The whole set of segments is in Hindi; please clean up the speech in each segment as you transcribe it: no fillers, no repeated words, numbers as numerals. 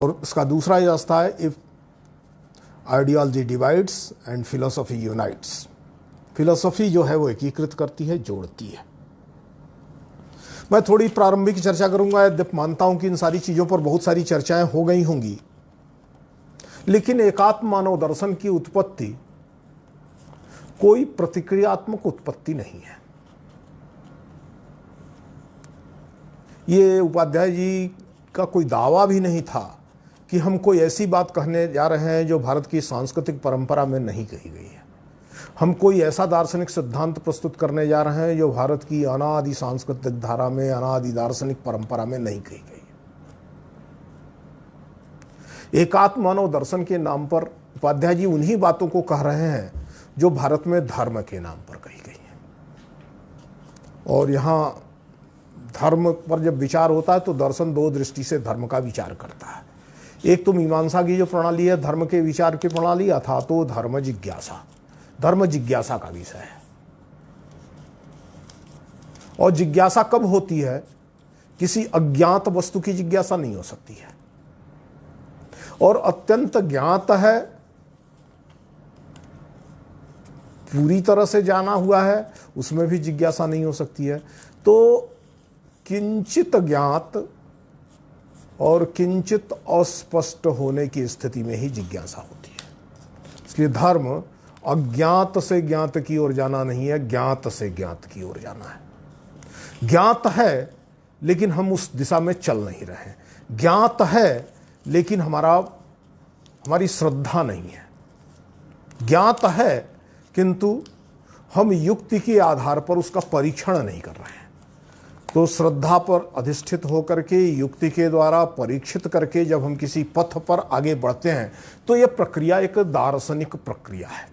और उसका दूसरा रास्ता है if ideology divides and philosophy unites. Philosophy जो है वो एकीकृत करती है, जोड़ती है। मैं थोड़ी प्रारंभिक चर्चा करूंगा। मानता हूं कि इन सारी चीजों पर बहुत सारी चर्चाएं हो गई होंगी, लेकिन एकात्म मानव दर्शन की उत्पत्ति कोई प्रतिक्रियात्मक उत्पत्ति नहीं है। ये उपाध्याय जी का कोई दावा भी नहीं था कि हम कोई ऐसी बात कहने जा रहे हैं जो भारत की सांस्कृतिक परंपरा में नहीं कही गई है। हम कोई ऐसा दार्शनिक सिद्धांत प्रस्तुत करने जा रहे हैं जो भारत की अनादि सांस्कृतिक धारा में, अनादि दार्शनिक परंपरा में नहीं कही गई है। एकात्म मानव दर्शन के नाम पर उपाध्याय जी उन्हीं बातों को कह रहे हैं जो भारत में धर्म के नाम पर कही गई है। और यहां धर्म पर जब विचार होता है तो दर्शन दो दृष्टि से धर्म का विचार करता है। एक तो मीमांसा की जो प्रणाली है, धर्म के विचार की प्रणाली, अथा तो धर्म जिज्ञासा, धर्म जिज्ञासा का विषय है। और जिज्ञासा कब होती है? किसी अज्ञात वस्तु की जिज्ञासा नहीं हो सकती है। और अत्यंत ज्ञात है, पूरी तरह से जाना हुआ है, उसमें भी जिज्ञासा नहीं हो सकती है। तो किंचित ज्ञात और किंचित अस्पष्ट होने की स्थिति में ही जिज्ञासा होती है। इसलिए धर्म अज्ञात से ज्ञात की ओर जाना नहीं है, ज्ञात से ज्ञात की ओर जाना है। ज्ञात है लेकिन हम उस दिशा में चल नहीं रहे। ज्ञात है लेकिन हमारी श्रद्धा नहीं है। ज्ञात है किंतु हम युक्ति के आधार पर उसका परीक्षण नहीं कर रहे हैं। तो श्रद्धा पर अधिष्ठित होकर के, युक्ति के द्वारा परीक्षित करके जब हम किसी पथ पर आगे बढ़ते हैं तो यह प्रक्रिया एक दार्शनिक प्रक्रिया है।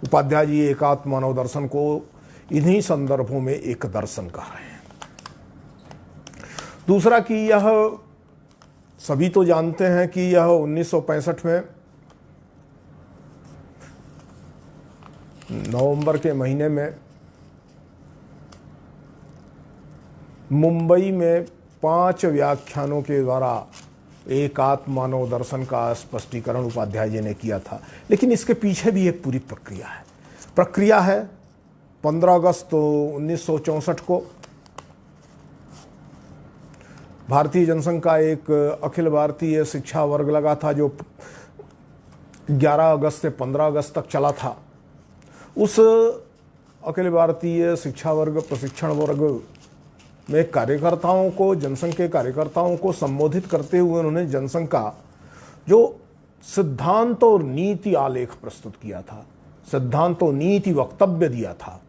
उपाध्याय जी एकात्म मानव दर्शन को इन्हीं संदर्भों में एक दर्शन कह रहे हैं। दूसरा कि यह सभी तो जानते हैं कि यह 1965 में नवंबर के महीने में मुंबई में 5 व्याख्यानों के द्वारा एकात्म मानव दर्शन का स्पष्टीकरण उपाध्याय जी ने किया था। लेकिन इसके पीछे भी एक पूरी प्रक्रिया है। 15 अगस्त 1964 को भारतीय जनसंघ का एक अखिल भारतीय शिक्षा वर्ग लगा था जो 11 अगस्त से 15 अगस्त तक चला था। उस अखिल भारतीय शिक्षा वर्ग प्रशिक्षण वर्ग में कार्यकर्ताओं को, जनसंघ के कार्यकर्ताओं को संबोधित करते हुए उन्होंने जनसंघ का जो सिद्धांत और नीति आलेख प्रस्तुत किया था, सिद्धांत और नीति वक्तव्य दिया था,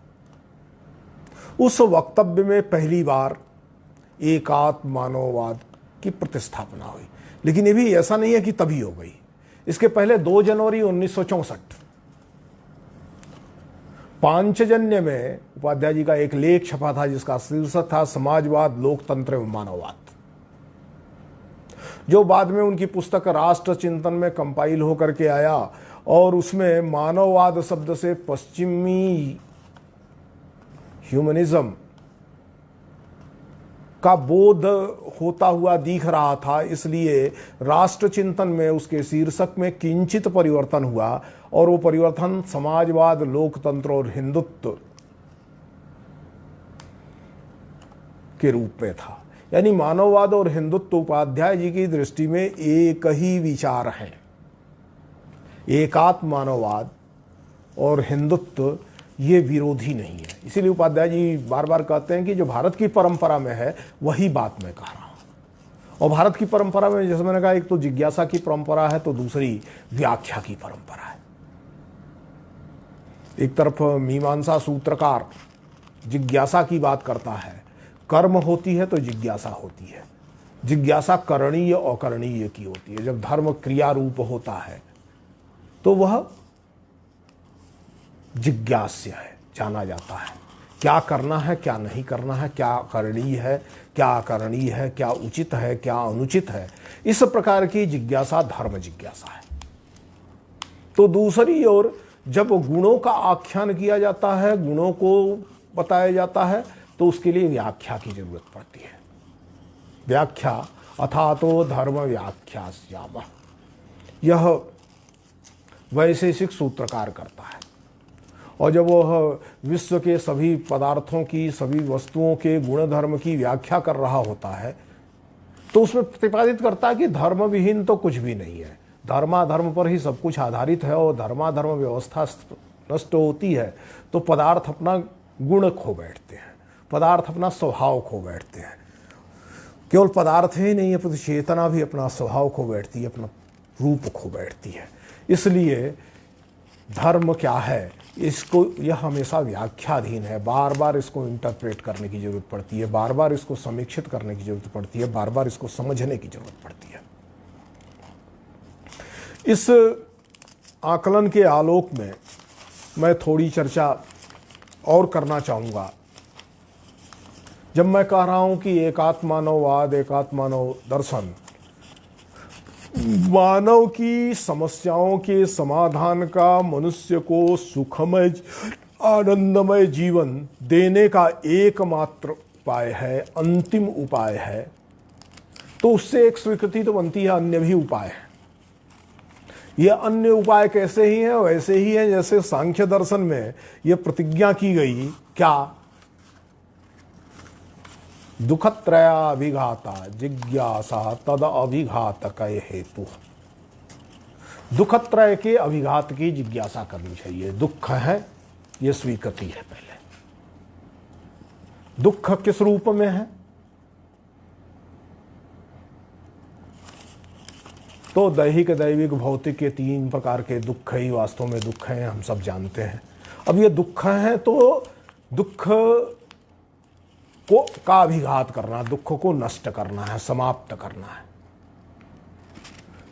उस वक्तव्य में पहली बार एकात्म मानववाद की प्रतिस्थापना हुई। लेकिन ये भी ऐसा नहीं है कि तभी हो गई। इसके पहले 2 जनवरी 1964 पांचजन्य में उपाध्याय जी का एक लेख छपा था जिसका शीर्षक था समाजवाद, लोकतंत्र एवं मानववाद, जो बाद में उनकी पुस्तक राष्ट्र चिंतन में कंपाइल होकर के आया। और उसमें मानववाद शब्द से पश्चिमी ह्यूमनिज्म का बोध होता हुआ दिख रहा था, इसलिए राष्ट्र चिंतन में उसके शीर्षक में किंचित परिवर्तन हुआ और वो परिवर्तन समाजवाद, लोकतंत्र और हिंदुत्व के रूप में था। यानी मानववाद और हिंदुत्व उपाध्याय जी की दृष्टि में एक ही विचार है। एकात्म मानववाद और हिंदुत्व ये विरोधी नहीं है। इसीलिए उपाध्याय जी बार बार कहते हैं कि जो भारत की परंपरा में है वही बात मैं कह रहा हूं। और भारत की परंपरा में जैसे मैंने कहा, एक तो जिज्ञासा की परंपरा है तो दूसरी व्याख्या की परंपरा है। एक तरफ मीमांसा सूत्रकार जिज्ञासा की बात करता है, कर्म होती है तो जिज्ञासा होती है। जिज्ञासा करणीय अकरणीय की होती है। जब धर्म क्रिया रूप होता है तो वह जिज्ञास्य है, जाना जाता है क्या करना है, क्या नहीं करना है, क्या करणीय है, क्या अकरणीय है, क्या उचित है, क्या अनुचित है। इस प्रकार की जिज्ञासा धर्म जिज्ञासा है। तो दूसरी ओर जब गुणों का आख्यान किया जाता है, गुणों को बताया जाता है, तो उसके लिए व्याख्या की जरूरत पड़ती है। व्याख्या अथातो धर्म व्याख्यास्यामः। यह वैशेषिक सूत्रकार करता है। और जब वह विश्व के सभी पदार्थों की, सभी वस्तुओं के गुण धर्म की व्याख्या कर रहा होता है तो उसमें प्रतिपादित करता है कि धर्म विहीन तो कुछ भी नहीं है, धर्माधर्म पर ही सब कुछ आधारित है। और धर्माधर्म व्यवस्था नष्ट होती है तो पदार्थ अपना गुण खो बैठते हैं, पदार्थ अपना स्वभाव खो बैठते हैं। केवल पदार्थ ही नहीं है, तो चेतना भी अपना स्वभाव खो बैठती है, अपना रूप खो बैठती है। इसलिए धर्म क्या है, इसको यह हमेशा व्याख्याधीन है। बार बार इसको इंटरप्रेट करने की जरूरत पड़ती है, बार बार इसको समीक्षित करने की जरूरत पड़ती है, बार बार इसको समझने की जरूरत पड़ती है। इस आकलन के आलोक में मैं थोड़ी चर्चा और करना चाहूँगा। जब मैं कह रहा हूँ कि एकात्मानववाद, एकात्मानव दर्शन मानव की समस्याओं के समाधान का, मनुष्य को सुखमय आनंदमय जीवन देने का एकमात्र उपाय है, अंतिम उपाय है, तो उससे एक स्वीकृति तो बनती है अन्य भी उपाय है। ये अन्य उपाय कैसे ही हैं? वैसे ही हैं जैसे सांख्य दर्शन में ये प्रतिज्ञा की गई, क्या? दुखत्रयाभिघाता जिज्ञासा तद अभिघातक हेतु। दुखत्रय के अभिघात की जिज्ञासा करनी चाहिए। दुख है, ये स्वीकृति है। पहले दुख किस रूप में है? तो दैहिक, दैविक, भौतिक के तीन प्रकार के दुख ही वास्तव में दुख हैं, हम सब जानते हैं। अब ये दुख हैं तो दुख का अभिघात करना, दुख को नष्ट करना है, समाप्त करना है।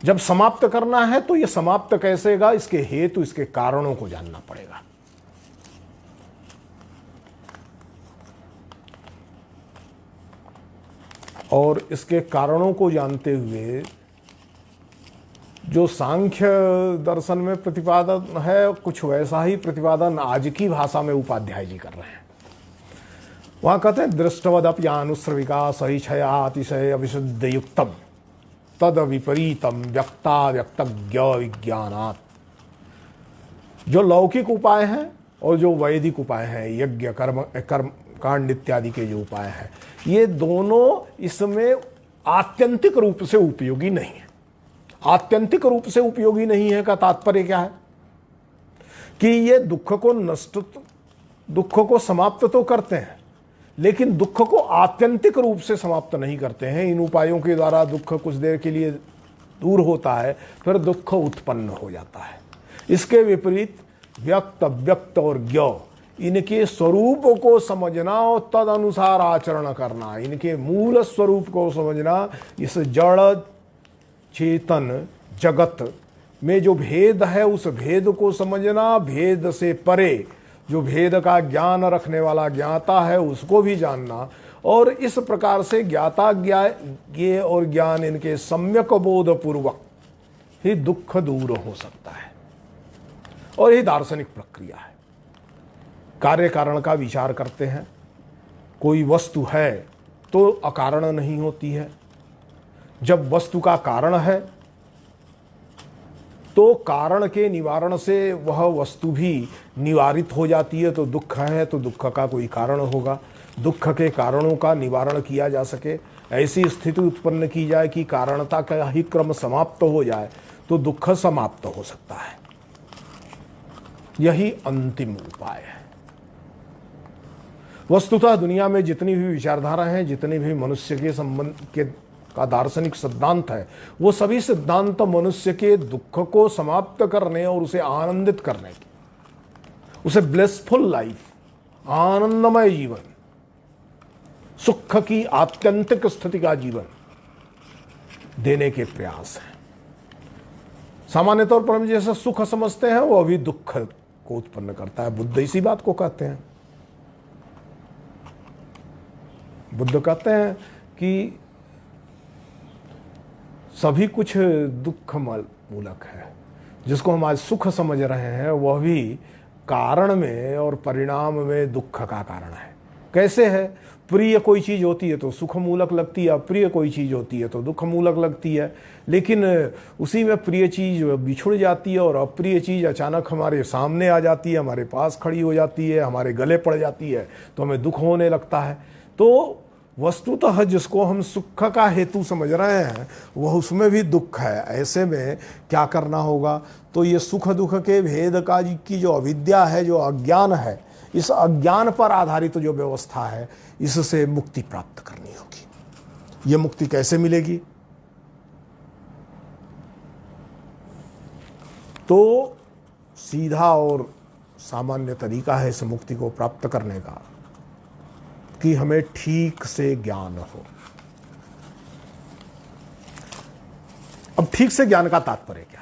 जब समाप्त करना है तो यह समाप्त कैसे होगा? इसके हेतु, इसके कारणों को जानना पड़ेगा। और इसके कारणों को जानते हुए जो सांख्य दर्शन में प्रतिपादन है, कुछ वैसा ही प्रतिपादन आज की भाषा में उपाध्याय जी कर रहे हैं। वहां कहते हैं दृष्टवदप्यानुश्रविका सहिषया अतिशय अविशुद्ध युक्तम तद विपरीतम व्यक्ता व्यक्तज्ञ विज्ञानात्। जो लौकिक उपाय हैं और जो वैदिक उपाय हैं, यज्ञ कर्म कांड इत्यादि के जो उपाय हैं, ये दोनों इसमें आत्यंतिक रूप से उपयोगी नहीं है। आत्यंतिक रूप से उपयोगी नहीं है का तात्पर्य क्या है? कि ये दुख को समाप्त तो करते हैं, लेकिन दुख को आत्यंतिक रूप से समाप्त नहीं करते हैं। इन उपायों के द्वारा दुख कुछ देर के लिए दूर होता है, फिर दुख उत्पन्न हो जाता है। इसके विपरीत व्यक्त, अव्यक्त और ज्ञ, इनके स्वरूप को समझना और तद अनुसार आचरण करना, इनके मूल स्वरूप को समझना, इस जड़ चेतन जगत में जो भेद है उस भेद को समझना, भेद से परे जो भेद का ज्ञान रखने वाला ज्ञाता है उसको भी जानना, और इस प्रकार से ज्ञाता ज्ञेय और ज्ञान इनके सम्यक बोध पूर्वक ही दुख दूर हो सकता है। और ये दार्शनिक प्रक्रिया है। कार्य कारण का विचार करते हैं। कोई वस्तु है तो अकारण नहीं होती है। जब वस्तु का कारण है तो कारण के निवारण से वह वस्तु भी निवारित हो जाती है। तो दुख है तो दुख का कोई कारण होगा, दुख के कारणों का निवारण किया जा सके, ऐसी स्थिति उत्पन्न की जाए कि कारणता का ही क्रम समाप्त हो जाए, तो दुख समाप्त हो सकता है। यही अंतिम उपाय है। वस्तुतः दुनिया में जितनी भी विचारधारा हैं, जितने भी मनुष्य के संबंध के का दार्शनिक सिद्धांत है, वो सभी सिद्धांत मनुष्य के दुख को समाप्त करने और उसे आनंदित करने की, उसे ब्लेसफुल लाइफ, आनंदमय जीवन, सुख की आत्यंतिक स्थिति का जीवन देने के प्रयास है। सामान्य तौर पर हम जैसे सुख समझते हैं वो अभी दुख को उत्पन्न करता है। बुद्ध इसी बात को कहते हैं। बुद्ध कहते हैं कि सभी कुछ दुख मूलक है। जिसको हम आज सुख समझ रहे हैं वह भी कारण में और परिणाम में दुख का कारण है। कैसे है? प्रिय कोई चीज़ होती है तो सुख मूलक लगती है, अप्रिय कोई चीज़ होती है तो दुख मूलक लगती है। लेकिन उसी में प्रिय चीज़ बिछुड़ जाती है और अप्रिय चीज़ अचानक हमारे सामने आ जाती है, हमारे पास खड़ी हो जाती है, हमारे गले पड़ जाती है, तो हमें दुख होने लगता है। तो वस्तुतः जिसको हम सुख का हेतु समझ रहे हैं वह उसमें भी दुख है। ऐसे में क्या करना होगा? तो ये सुख दुख के भेद का की जो अविद्या है, जो अज्ञान है, इस अज्ञान पर आधारित जो व्यवस्था है, इससे मुक्ति प्राप्त करनी होगी। ये मुक्ति कैसे मिलेगी? तो सीधा और सामान्य तरीका है इस मुक्ति को प्राप्त करने का कि हमें ठीक से ज्ञान हो। अब ठीक से ज्ञान का तात्पर्य क्या है?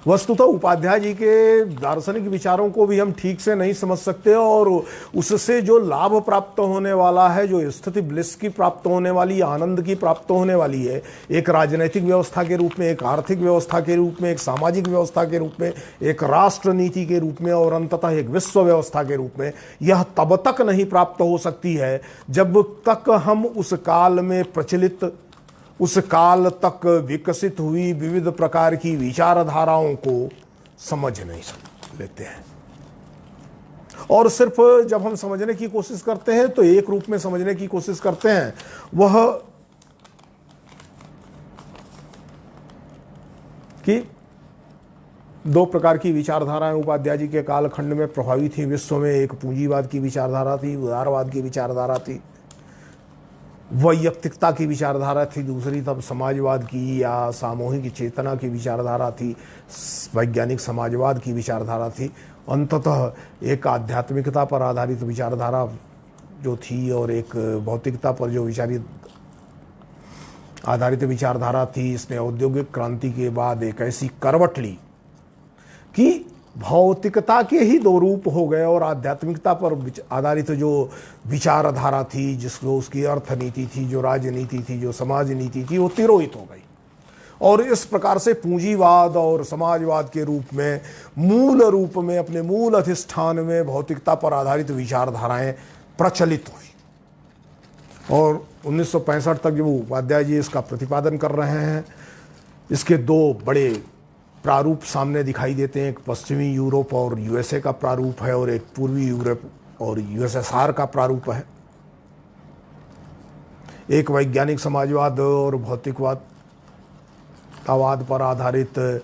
वस्तुतः उपाध्याय जी के दार्शनिक विचारों को भी हम ठीक से नहीं समझ सकते और उससे जो लाभ प्राप्त होने वाला है, जो स्थिति ब्लिस की प्राप्त होने वाली, आनंद की प्राप्त होने वाली है, एक राजनीतिक व्यवस्था के रूप में, एक आर्थिक व्यवस्था के रूप में, एक सामाजिक व्यवस्था के रूप में, एक राष्ट्र नीति के रूप में और अंततः एक विश्व व्यवस्था के रूप में, यह तब तक नहीं प्राप्त हो सकती है जब तक हम उस काल में प्रचलित, उस काल तक विकसित हुई विविध प्रकार की विचारधाराओं को समझ नहीं लेते हैं। और सिर्फ जब हम समझने की कोशिश करते हैं तो एक रूप में समझने की कोशिश करते हैं, वह कि दो प्रकार की विचारधाराएं उपाध्याय जी के कालखंड में प्रभावी थी विश्व में। एक पूंजीवाद की विचारधारा थी, उदारवाद की विचारधारा थी, वैयक्तिकता की विचारधारा थी, दूसरी तब समाजवाद की या सामूहिक चेतना की विचारधारा थी, वैज्ञानिक समाजवाद की विचारधारा थी। अंततः एक आध्यात्मिकता पर आधारित विचारधारा जो थी और एक भौतिकता पर जो आधारित विचारधारा थी। इसने औद्योगिक क्रांति के बाद एक ऐसी करवट ली कि भौतिकता के ही दो रूप हो गए और आध्यात्मिकता पर आधारित जो विचारधारा थी, जिसको उसकी अर्थनीति थी, जो राजनीति थी, जो समाज नीति थी, वो तिरोहित हो गई। और इस प्रकार से पूंजीवाद और समाजवाद के रूप में मूल रूप में अपने मूल अधिष्ठान में भौतिकता पर आधारित विचारधाराएं प्रचलित हुई। और 1965 तक जब उपाध्याय जी इसका प्रतिपादन कर रहे हैं, इसके दो बड़े प्रारूप सामने दिखाई देते हैं। एक पश्चिमी यूरोप और यूएसए का प्रारूप है और एक पूर्वी यूरोप और यूएसएसआर का प्रारूप है। एक वैज्ञानिक समाजवाद और भौतिकवाद पर आधारित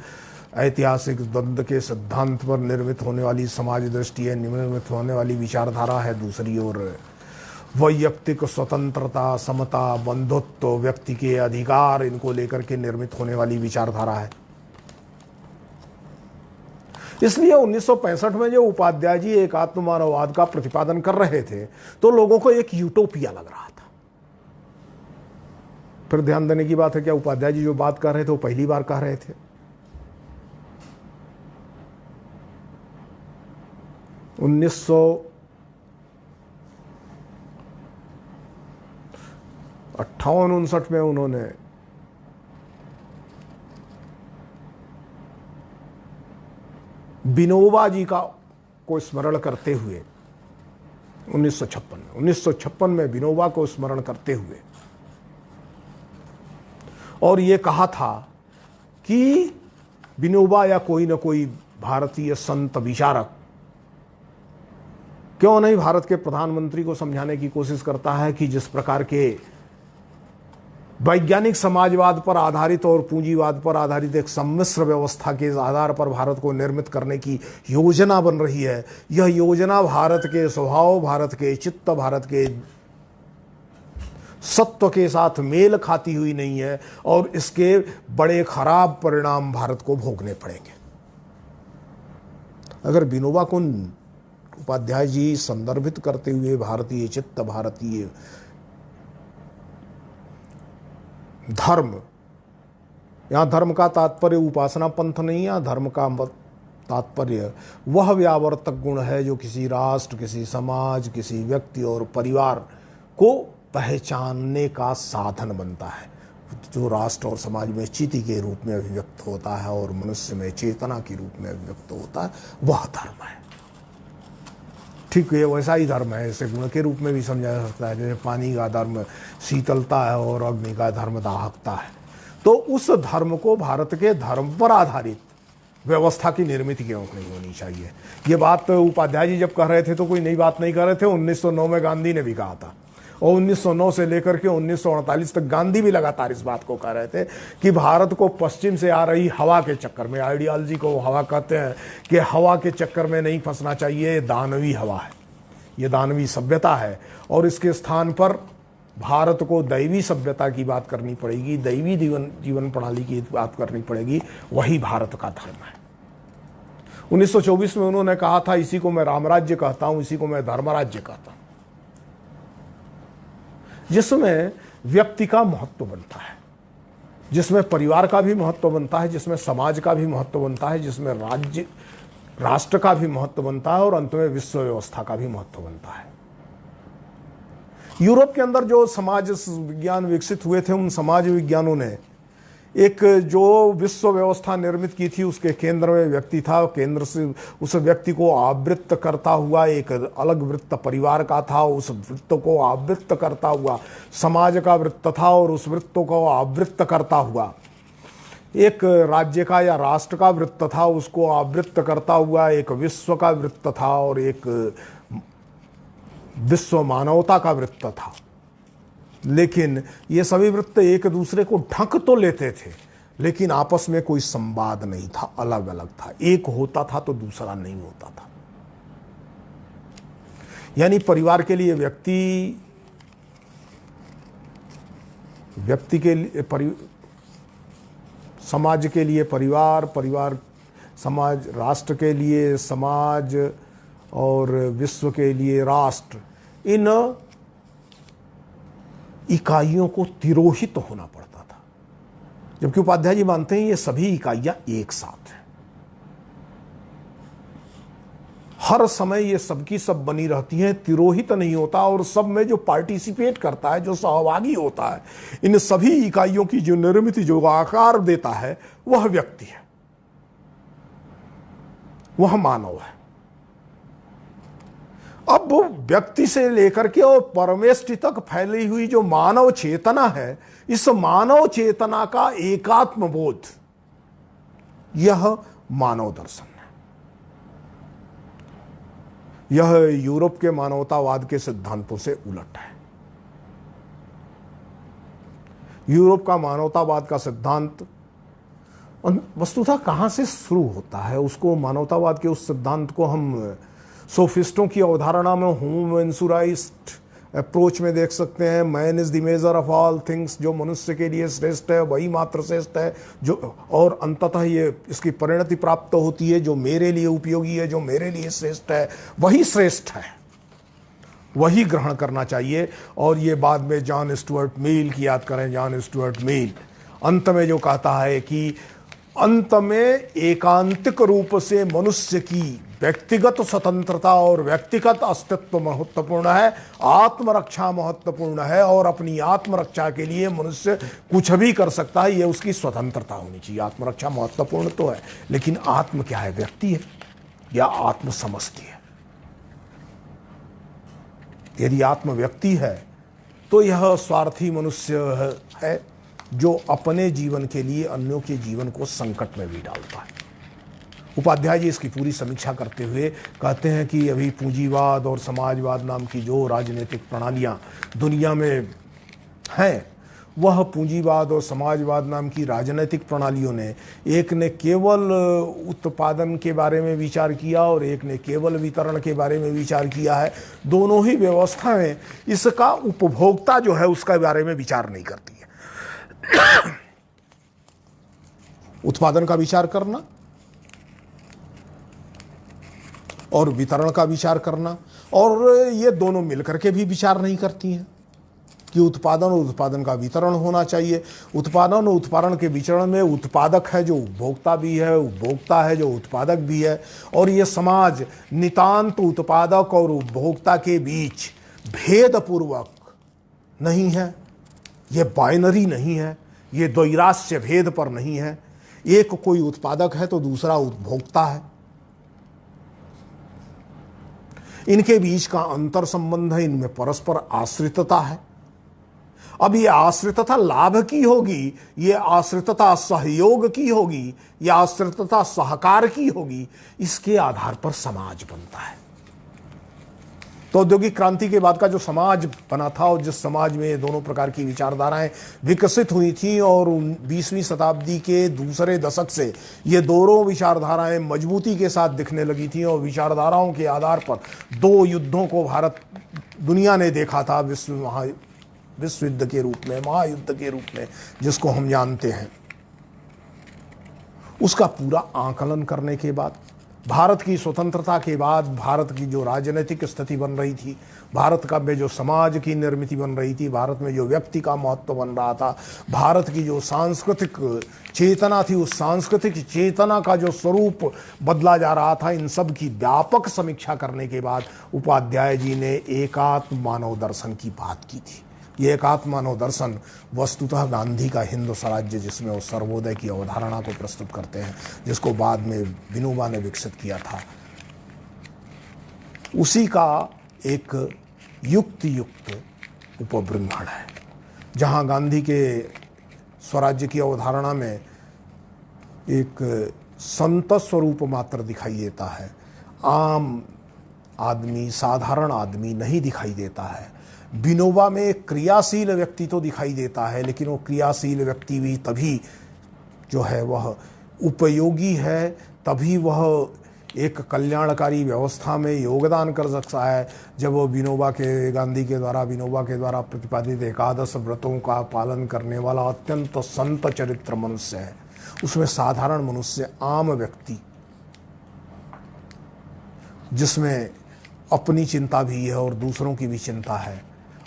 ऐतिहासिक द्वंद्व के सिद्धांत पर निर्मित होने वाली समाज दृष्टि है, निर्मित होने वाली विचारधारा है। दूसरी ओर वैयक्तिक स्वतंत्रता, समता, बंधुत्व, व्यक्ति के अधिकार, इनको लेकर के निर्मित होने वाली विचारधारा है। इसलिए 1965 में जो उपाध्याय जी एक आत्ममानववाद का प्रतिपादन कर रहे थे तो लोगों को एक यूटोपिया लग रहा था। फिर ध्यान देने की बात है, क्या उपाध्याय जी जो बात कर रहे थे वो पहली बार कह रहे थे? 1958-59 में उन्होंने विनोबा जी को स्मरण करते हुए 1956 में विनोबा को स्मरण करते हुए और ये कहा था कि विनोबा या कोई न कोई भारतीय संत विचारक क्यों नहीं भारत के प्रधानमंत्री को समझाने की कोशिश करता है कि जिस प्रकार के वैज्ञानिक समाजवाद पर आधारित और पूंजीवाद पर आधारित एक सम्मिश्र व्यवस्था के आधार पर भारत को निर्मित करने की योजना बन रही है, यह योजना भारत के स्वभाव, भारत के चित्त, भारत के सत्व के साथ मेल खाती हुई नहीं है और इसके बड़े खराब परिणाम भारत को भोगने पड़ेंगे। अगर विनोबा को उपाध्याय जी संदर्भित करते हुए भारतीय चित्त, भारतीय धर्म, यहाँ धर्म का तात्पर्य उपासना पंथ नहीं है, धर्म का तात्पर्य वह व्यावर्तक गुण है जो किसी राष्ट्र, किसी समाज, किसी व्यक्ति और परिवार को पहचानने का साधन बनता है, जो राष्ट्र और समाज में चिति के रूप में अभिव्यक्त होता है और मनुष्य में चेतना के रूप में अभिव्यक्त होता है, वह धर्म है। ठीक ये वैसा ही धर्म है, इसे गुण के रूप में भी समझा जा सकता है। जैसे पानी का धर्म शीतलता है और अग्नि का धर्म दाहकता है। तो उस धर्म को भारत के धर्म पर आधारित व्यवस्था की निर्मित क्यों नहीं होनी चाहिए। ये बात उपाध्याय जी जब कह रहे थे तो कोई नई बात नहीं कर रहे थे, 1909 में गांधी ने भी कहा था और 1909 से लेकर के 1948 तक गांधी भी लगातार इस बात को कह रहे थे कि भारत को पश्चिम से आ रही हवा के चक्कर में, आइडियोलॉजी को हवा कहते हैं, कि हवा के चक्कर में नहीं फंसना चाहिए। दानवी हवा है, ये दानवी सभ्यता है और इसके स्थान पर भारत को दैवी सभ्यता की बात करनी पड़ेगी, दैवी जीवन प्रणाली की बात करनी पड़ेगी। वही भारत का धर्म है। 1924 में उन्होंने कहा था, इसी को मैं रामराज्य कहता हूं, इसी को मैं धर्मराज्य कहता हूं, जिसमें व्यक्ति का महत्व बनता है, जिसमें परिवार का भी महत्व बनता है, जिसमें समाज का भी महत्व बनता है, जिसमें राष्ट्र का भी महत्व बनता है और अंत में विश्व व्यवस्था का भी महत्व बनता है। यूरोप के अंदर जो समाज विज्ञान विकसित हुए थे, उन समाज विज्ञानों ने एक जो विश्व व्यवस्था निर्मित की थी, उसके केंद्र में व्यक्ति था। केंद्र से उस व्यक्ति को आवृत्त करता हुआ एक अलग वृत्त परिवार का था, उस वृत्त को आवृत्त करता हुआ समाज का वृत्त था और उस वृत्त को आवृत्त करता हुआ एक राज्य का या राष्ट्र का वृत्त था, उसको आवृत्त करता हुआ एक विश्व का वृत्त था और एक विश्व मानवता का वृत्त था। लेकिन ये सभी वृत्त एक दूसरे को ढक तो लेते थे, लेकिन आपस में कोई संवाद नहीं था, अलग अलग था। एक होता था तो दूसरा नहीं होता था। यानी परिवार के लिए व्यक्ति के लिए समाज के लिए परिवार समाज, राष्ट्र के लिए समाज और विश्व के लिए राष्ट्र, इन इकाइयों को तिरोहित होना पड़ता था। जबकि उपाध्याय जी मानते हैं ये सभी इकाइयां एक साथ हैं, हर समय ये सबकी सब बनी रहती हैं, तिरोहित नहीं होता। और सब में जो पार्टिसिपेट करता है, जो सहभागी होता है, इन सभी इकाइयों की जो निर्मित, जो आकार देता है, वह व्यक्ति है, वह मानव है। अब व्यक्ति से लेकर के और परमेष्टि तक फैली हुई जो मानव चेतना है, इस मानव चेतना का एकात्म बोध, यह मानव दर्शन है। यह यूरोप के मानवतावाद के सिद्धांतों से उलट है। यूरोप का मानवतावाद का सिद्धांत वस्तुतः कहां से शुरू होता है, उसको मानवतावाद के उस सिद्धांत को हम सोफिस्टों की अवधारणा में ह्यूमन्सुराइज्ड अप्रोच में देख सकते हैं। Man is the measure of all things, जो मनुष्य के लिए श्रेष्ठ है वही मात्र श्रेष्ठ है, जो और अंततः ये इसकी परिणति प्राप्त होती है, जो मेरे लिए उपयोगी है, जो मेरे लिए श्रेष्ठ है, वही श्रेष्ठ है, वही ग्रहण करना चाहिए। और ये बाद में जॉन स्टुअर्ट मिल की याद करें, जॉन स्टुअर्ट मिल अंत में जो कहता है कि अंत में एकांतिक रूप से मनुष्य की व्यक्तिगत स्वतंत्रता और व्यक्तिगत अस्तित्व महत्वपूर्ण है, आत्मरक्षा महत्वपूर्ण है, और अपनी आत्मरक्षा के लिए मनुष्य कुछ भी कर सकता है, यह उसकी स्वतंत्रता होनी चाहिए। आत्मरक्षा महत्वपूर्ण तो है, लेकिन आत्म क्या है? व्यक्ति है या आत्म समष्टि है? यदि आत्म व्यक्ति है तो यह स्वार्थी मनुष्य है जो अपने जीवन के लिए अन्यों के जीवन को संकट में भी डालता है। उपाध्याय जी इसकी पूरी समीक्षा करते हुए कहते हैं कि अभी पूंजीवाद और समाजवाद नाम की जो राजनीतिक प्रणालियां दुनिया में हैं, वह पूंजीवाद और समाजवाद नाम की राजनीतिक प्रणालियों ने, एक ने केवल उत्पादन के बारे में विचार किया और एक ने केवल वितरण के बारे में विचार किया है। दोनों ही व्यवस्थाएं इसका उपभोक्ता जो है उसका बारे में विचार नहीं करती है। उत्पादन का विचार करना और वितरण का विचार करना, और ये दोनों मिलकर के भी विचार नहीं करती हैं कि उत्पादन और उत्पादन का वितरण होना चाहिए। उत्पादन और उत्पादन के वितरण में उत्पादक है जो उपभोक्ता भी है, उपभोक्ता है जो उत्पादक भी है, और ये समाज नितांत उत्पादक और उपभोक्ता के बीच भेदपूर्वक नहीं है, ये बाइनरी नहीं है, ये द्वैराश्य भेद पर नहीं है। एक कोई उत्पादक है तो दूसरा उपभोक्ता है। इनके बीच का अंतर संबंध है, इनमें परस्पर आश्रितता है। अब ये आश्रितता लाभ की होगी, ये आश्रितता सहयोग की होगी, ये आश्रितता सहकार की होगी, इसके आधार पर समाज बनता है। तो औद्योगिक क्रांति के बाद का जो समाज बना था और जिस समाज में ये दोनों प्रकार की विचारधाराएं विकसित हुई थी और 20वीं शताब्दी के दूसरे दशक से ये दोनों विचारधाराएं मजबूती के साथ दिखने लगी थी और विचारधाराओं के आधार पर दो युद्धों को भारत दुनिया ने देखा था, विश्व युद्ध के रूप में, महायुद्ध के रूप में जिसको हम जानते हैं। उसका पूरा आकलन करने के बाद, भारत की स्वतंत्रता के बाद भारत की जो राजनीतिक स्थिति बन रही थी, भारत का में जो समाज की निर्मिति बन रही थी, भारत में जो व्यक्ति का महत्व बन रहा था, भारत की जो सांस्कृतिक चेतना थी, उस सांस्कृतिक चेतना का जो स्वरूप बदला जा रहा था, इन सब की व्यापक समीक्षा करने के बाद उपाध्याय जी ने एकात्म मानव दर्शन की बात की थी। ये एकात्म मानव दर्शन वस्तुतः गांधी का हिंद स्वराज्य, जिसमें वो सर्वोदय की अवधारणा को प्रस्तुत करते हैं, जिसको बाद में विनोबा ने विकसित किया था, उसी का एक युक्त उपबृंहण है। जहां गांधी के स्वराज्य की अवधारणा में एक संत स्वरूप मात्र दिखाई देता है, आम आदमी, साधारण आदमी नहीं दिखाई देता है। विनोबा में एक क्रियाशील व्यक्ति तो दिखाई देता है, लेकिन वो क्रियाशील व्यक्ति भी तभी जो है वह उपयोगी है, तभी वह एक कल्याणकारी व्यवस्था में योगदान कर सकता है, जब वो गांधी के द्वारा प्रतिपादित एकादश व्रतों का पालन करने वाला अत्यंत संत चरित्र मनुष्य है। उसमें साधारण मनुष्य, आम व्यक्ति, जिसमें अपनी चिंता भी है और दूसरों की भी चिंता है,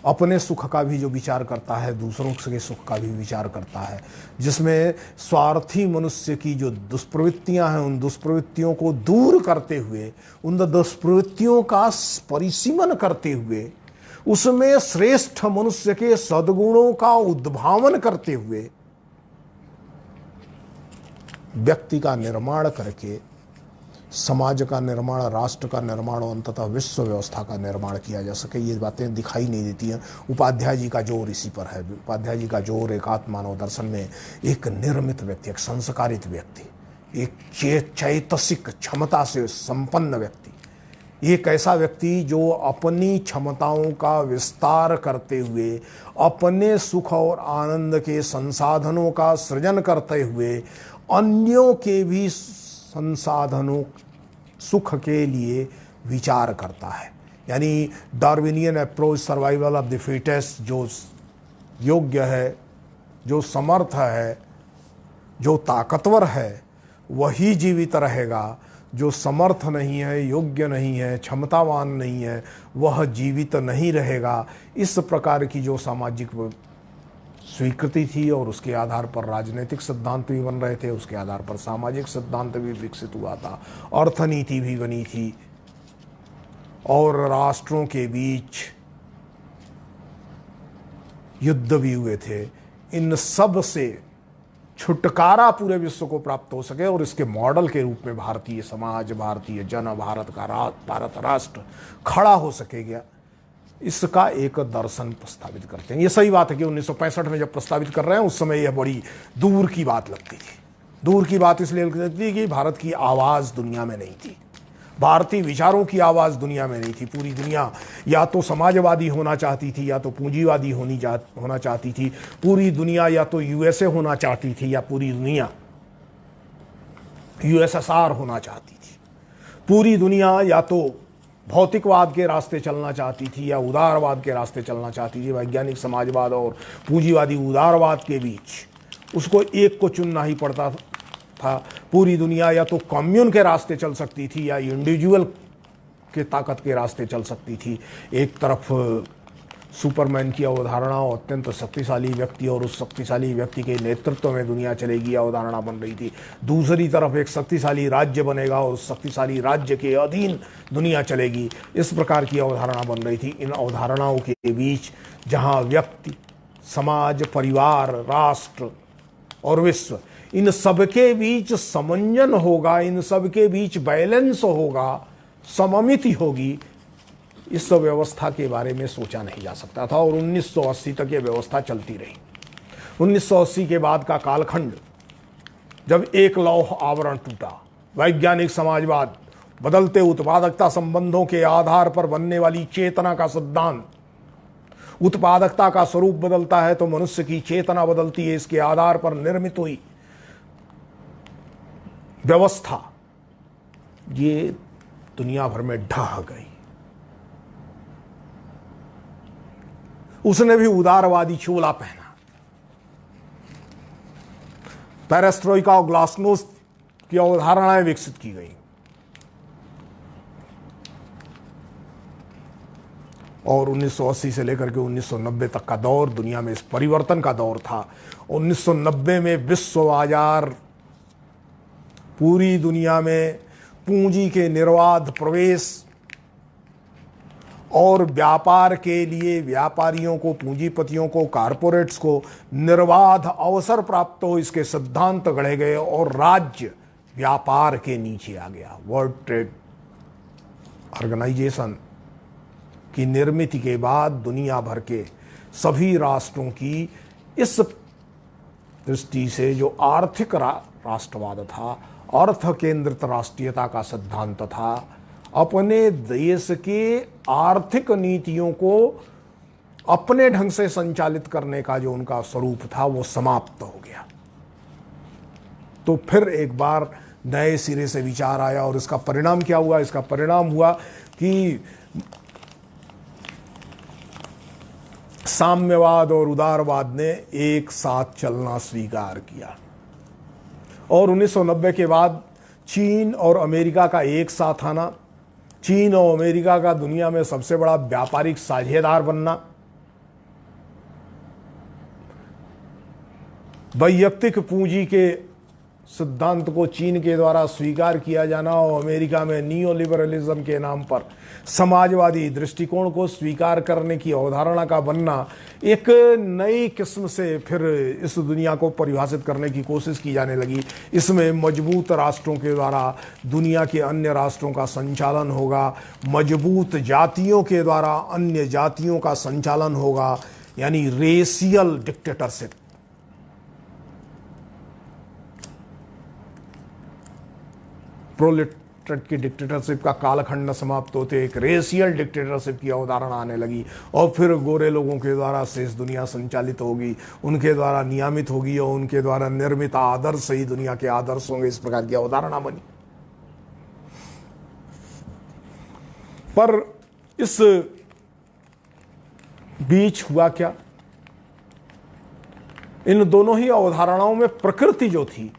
अपने सुख का भी जो विचार करता है, दूसरों के सुख का भी विचार करता है, जिसमें स्वार्थी मनुष्य की जो दुष्प्रवृत्तियां हैं, उन दुष्प्रवृत्तियों को दूर करते हुए, उन दुष्प्रवृत्तियों का परिसीमन करते हुए, उसमें श्रेष्ठ मनुष्य के सद्गुणों का उद्भावन करते हुए व्यक्ति का निर्माण करके समाज का निर्माण, राष्ट्र का निर्माण और अंततः विश्व व्यवस्था का निर्माण किया जा सके। ये बातें दिखाई नहीं देती हैं। उपाध्याय जी का जोर इसी पर है। उपाध्याय जी का जोर एकात्म मानव दर्शन में एक निर्मित व्यक्ति, एक संस्कारित व्यक्ति, एक चैतसिक क्षमता से संपन्न व्यक्ति, एक ऐसा व्यक्ति जो अपनी क्षमताओं का विस्तार करते हुए, अपने सुख और आनंद के संसाधनों का सृजन करते हुए, अन्यों के भी संसाधनों सुख के लिए विचार करता है। यानी Darwinian approach, survival of the fittest, जो योग्य है, जो समर्थ है, जो ताकतवर है, वही जीवित रहेगा। जो समर्थ नहीं है, योग्य नहीं है, क्षमतावान नहीं है, वह जीवित नहीं रहेगा। इस प्रकार की जो सामाजिक स्वीकृति थी और उसके आधार पर राजनीतिक सिद्धांत भी बन रहे थे, उसके आधार पर सामाजिक सिद्धांत भी विकसित हुआ था, अर्थनीति भी बनी थी और राष्ट्रों के बीच युद्ध भी हुए थे। इन सब से छुटकारा पूरे विश्व को प्राप्त हो सके और इसके मॉडल के रूप में भारतीय समाज, भारतीय जन, भारत राष्ट्र खड़ा हो सकेगा, इसका एक दर्शन प्रस्तावित करते हैं। ये सही बात है कि 1965 में जब प्रस्तावित कर रहे हैं, उस समय यह बड़ी दूर की बात लगती थी। दूर की बात इसलिए लगती थी कि भारत की आवाज़ दुनिया में नहीं थी, भारतीय विचारों की आवाज़ दुनिया में नहीं थी। पूरी दुनिया या तो समाजवादी होना चाहती थी, या तो पूंजीवादी होना चाहती थी। पूरी दुनिया या तो यूएसए होना चाहती थी, या पूरी दुनिया यूएसएसआर होना चाहती थी। पूरी दुनिया या तो भौतिकवाद के रास्ते चलना चाहती थी या उदारवाद के रास्ते चलना चाहती थी। वैज्ञानिक समाजवाद और पूंजीवादी उदारवाद के बीच उसको एक को चुनना ही पड़ता था। पूरी दुनिया या तो कम्युन के रास्ते चल सकती थी या इंडिविजुअल के ताकत के रास्ते चल सकती थी। एक तरफ सुपरमैन की अवधारणा, अत्यंत शक्तिशाली व्यक्ति और उस शक्तिशाली व्यक्ति के नेतृत्व में दुनिया चलेगी, अवधारणा बन रही थी। दूसरी तरफ एक शक्तिशाली राज्य बनेगा और उस शक्तिशाली राज्य के अधीन दुनिया चलेगी। इस प्रकार की अवधारणा बन रही थी। इन अवधारणाओं के बीच जहाँ व्यक्ति, समाज, परिवार, राष्ट्र और विश्व, इन सबके बीच समन्वय होगा, इन सबके बीच बैलेंस होगा, सममिति होगी, इस व्यवस्था के बारे में सोचा नहीं जा सकता था और 1980 तक ये व्यवस्था चलती रही। 1980 के बाद का कालखंड, जब एक लौह आवरण टूटा, वैज्ञानिक समाजवाद, बदलते उत्पादकता संबंधों के आधार पर बनने वाली चेतना का सिद्धांत, उत्पादकता का स्वरूप बदलता है तो मनुष्य की चेतना बदलती है, इसके आधार पर निर्मित हुई व्यवस्था ये दुनिया भर में ढह गई। उसने भी उदारवादी चोला पहना। पेरेस्ट्रोइका और ग्लासनोस्ट की अवधारणाएं विकसित की गई और 1980 से लेकर के 1990 तक का दौर दुनिया में इस परिवर्तन का दौर था। 1990 में विश्व बाजार पूरी दुनिया में पूंजी के निर्बाध प्रवेश और व्यापार के लिए व्यापारियों को, पूंजीपतियों को, कारपोरेट्स को निर्बाध अवसर प्राप्त हो, इसके सिद्धांत गढ़े गए और राज्य व्यापार के नीचे आ गया। वर्ल्ड ट्रेड ऑर्गेनाइजेशन की निर्मित के बाद दुनिया भर के सभी राष्ट्रों की इस दृष्टि से जो आर्थिक राष्ट्रवाद था, अर्थ केंद्रित राष्ट्रीयता का सिद्धांत था, अपने देश के आर्थिक नीतियों को अपने ढंग से संचालित करने का जो उनका स्वरूप था वो समाप्त हो गया। तो फिर एक बार नए सिरे से विचार आया और इसका परिणाम क्या हुआ? इसका परिणाम हुआ कि साम्यवाद और उदारवाद ने एक साथ चलना स्वीकार किया और 1990 के बाद चीन और अमेरिका का एक साथ आना, चीन और अमेरिका का दुनिया में सबसे बड़ा व्यापारिक साझेदार बनना, वैयक्तिक पूंजी के सिद्धांत को चीन के द्वारा स्वीकार किया जाना और अमेरिका में नियोलिबरलिज्म के नाम पर समाजवादी दृष्टिकोण को स्वीकार करने की अवधारणा का बनना, एक नई किस्म से फिर इस दुनिया को परिभाषित करने की कोशिश की जाने लगी। इसमें मजबूत राष्ट्रों के द्वारा दुनिया के अन्य राष्ट्रों का संचालन होगा, मजबूत जातियों के द्वारा अन्य जातियों का संचालन होगा, यानी रेशियल डिक्टेटरशिप। प्रोलेटारिएट की डिक्टेटरशिप का कालखंड समाप्त होते एक रेशियल डिक्टेटरशिप की अवधारणा आने लगी और फिर गोरे लोगों के द्वारा शेष दुनिया संचालित होगी, उनके द्वारा नियमित होगी और उनके द्वारा निर्मित आदर्श ही दुनिया के आदर्श होंगे। इस प्रकार की अवधारणा बनी। पर इस बीच हुआ क्या? इन दोनों ही अवधारणाओं में प्रकृति जो थी,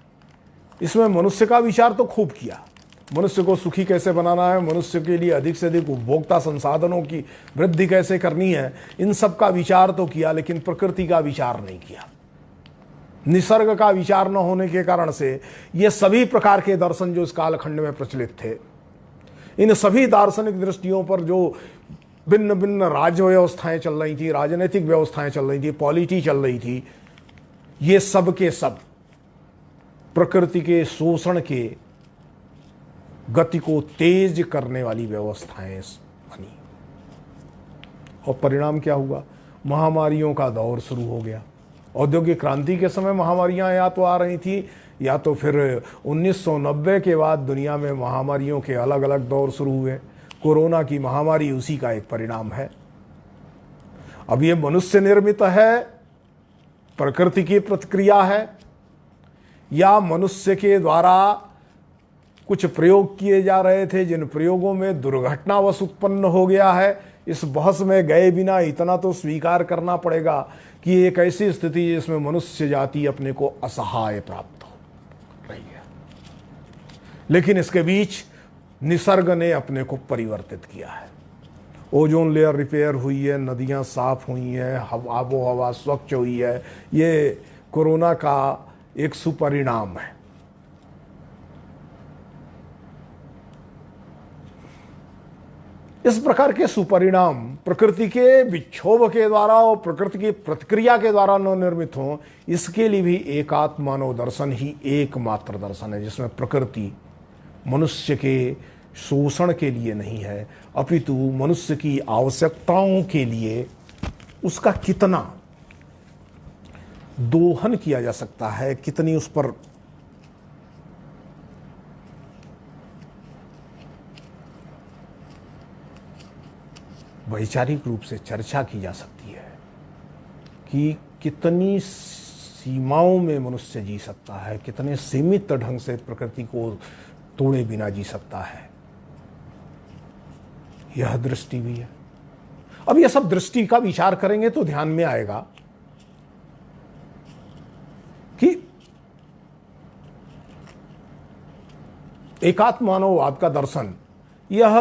इसमें मनुष्य का विचार तो खूब किया, मनुष्य को सुखी कैसे बनाना है, मनुष्य के लिए अधिक से अधिक उपभोक्ता संसाधनों की वृद्धि कैसे करनी है, इन सब का विचार तो किया, लेकिन प्रकृति का विचार नहीं किया। निसर्ग का विचार न होने के कारण से ये सभी प्रकार के दर्शन जो इस कालखंड में प्रचलित थे, इन सभी दार्शनिक दृष्टियों पर जो भिन्न भिन्न राज्य व्यवस्थाएं चल रही थी, राजनीतिक व्यवस्थाएं चल रही थी, पॉलिटी चल रही थी, ये सब के सब प्रकृति के शोषण के गति को तेज करने वाली व्यवस्थाएं बनी। और परिणाम क्या हुआ? महामारियों का दौर शुरू हो गया। औद्योगिक क्रांति के समय महामारियां या तो आ रही थी या तो फिर 1990 के बाद दुनिया में महामारियों के अलग अलग दौर शुरू हुए। कोरोना की महामारी उसी का एक परिणाम है। अब ये मनुष्य निर्मित है, प्रकृति की प्रतिक्रिया है, या मनुष्य के द्वारा कुछ प्रयोग किए जा रहे थे जिन प्रयोगों में दुर्घटनावश उत्पन्न हो गया है? इस बहस में गए बिना इतना तो स्वीकार करना पड़ेगा कि एक ऐसी स्थिति जिसमें मनुष्य जाति अपने को असहाय प्राप्त हो रही है, लेकिन इसके बीच निसर्ग ने अपने को परिवर्तित किया है। ओजोन लेयर रिपेयर हुई है, नदियां साफ हुई हैं, आबो हवा स्वच्छ हुई है। ये कोरोना का एक सुपरिणाम है। इस प्रकार के सुपरिणाम प्रकृति के विक्षोभ के द्वारा और प्रकृति की प्रतिक्रिया के द्वारा न निर्मित हो, इसके लिए भी एकात्म मानव दर्शन ही एकमात्र दर्शन है जिसमें प्रकृति मनुष्य के शोषण के लिए नहीं है, अपितु मनुष्य की आवश्यकताओं के लिए उसका कितना दोहन किया जा सकता है, कितनी उस पर वैचारिक रूप से चर्चा की जा सकती है कि कितनी सीमाओं में मनुष्य जी सकता है, कितने सीमित ढंग से प्रकृति को तोड़े बिना जी सकता है। यह दृष्टि भी है। अब यह सब दृष्टि का विचार करेंगे तो ध्यान में आएगा कि एकात्म मानववाद का दर्शन यह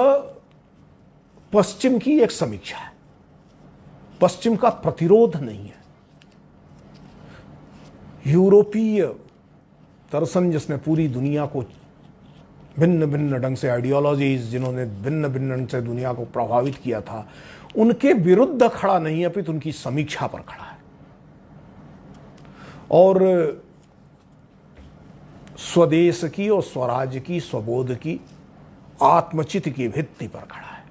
पश्चिम की एक समीक्षा है, पश्चिम का प्रतिरोध नहीं है। यूरोपीय दर्शन जिसने पूरी दुनिया को भिन्न भिन्न ढंग से आइडियोलॉजीज, जिन्होंने भिन्न भिन्न ढंग से दुनिया को प्रभावित किया था, उनके विरुद्ध खड़ा नहीं है, अपितु उनकी समीक्षा पर खड़ा है और स्वदेश की और स्वराज्य की, स्वबोध की, आत्मचित की भित्ति पर खड़ा है।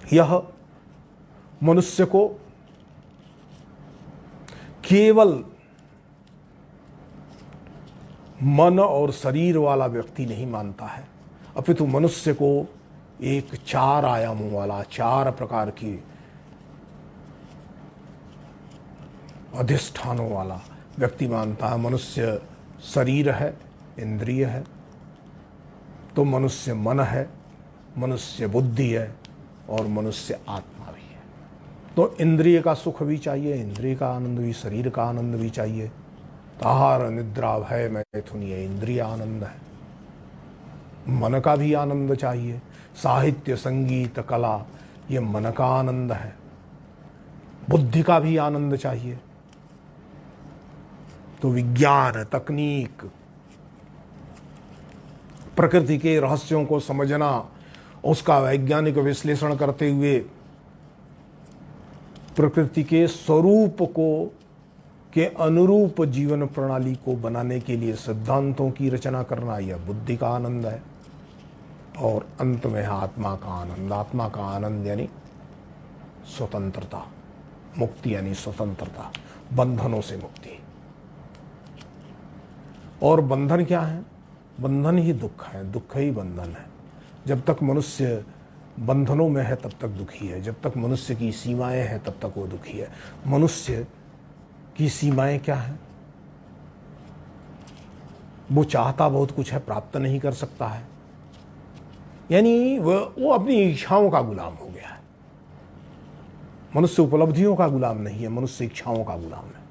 यह मनुष्य को केवल मन और शरीर वाला व्यक्ति नहीं मानता है, अपितु मनुष्य को एक चार आयामों वाला, चार प्रकार की अधिष्ठानों वाला व्यक्ति मानता है। मनुष्य शरीर है, इंद्रिय है, तो मनुष्य मन है, मनुष्य बुद्धि है और मनुष्य आत्मा भी है। तो इंद्रिय का सुख भी चाहिए, इंद्रिय का आनंद भी, शरीर का आनंद भी चाहिए। आहार निद्रा भय मैथुन ये इंद्रिय आनंद है। मन का भी आनंद चाहिए, साहित्य संगीत कला ये मन का आनंद है। बुद्धि का भी आनंद चाहिए, तो विज्ञान, तकनीक, प्रकृति के रहस्यों को समझना, उसका वैज्ञानिक विश्लेषण करते हुए प्रकृति के स्वरूप को के अनुरूप जीवन प्रणाली को बनाने के लिए सिद्धांतों की रचना करना, यह बुद्धि का आनंद है। और अंत में है आत्मा का आनंद। आत्मा का आनंद यानी स्वतंत्रता, मुक्ति यानी स्वतंत्रता, बंधनों से मुक्ति। और बंधन क्या है? बंधन ही दुख है, दुख ही बंधन है। जब तक मनुष्य बंधनों में है तब तक दुखी है, जब तक मनुष्य की सीमाएं हैं तब तक वो दुखी है। मनुष्य की सीमाएं क्या है? वो चाहता बहुत कुछ है, प्राप्त नहीं कर सकता है, यानी वो अपनी इच्छाओं का गुलाम हो गया है। मनुष्य उपलब्धियों का गुलाम नहीं है, मनुष्य इच्छाओं का गुलाम है।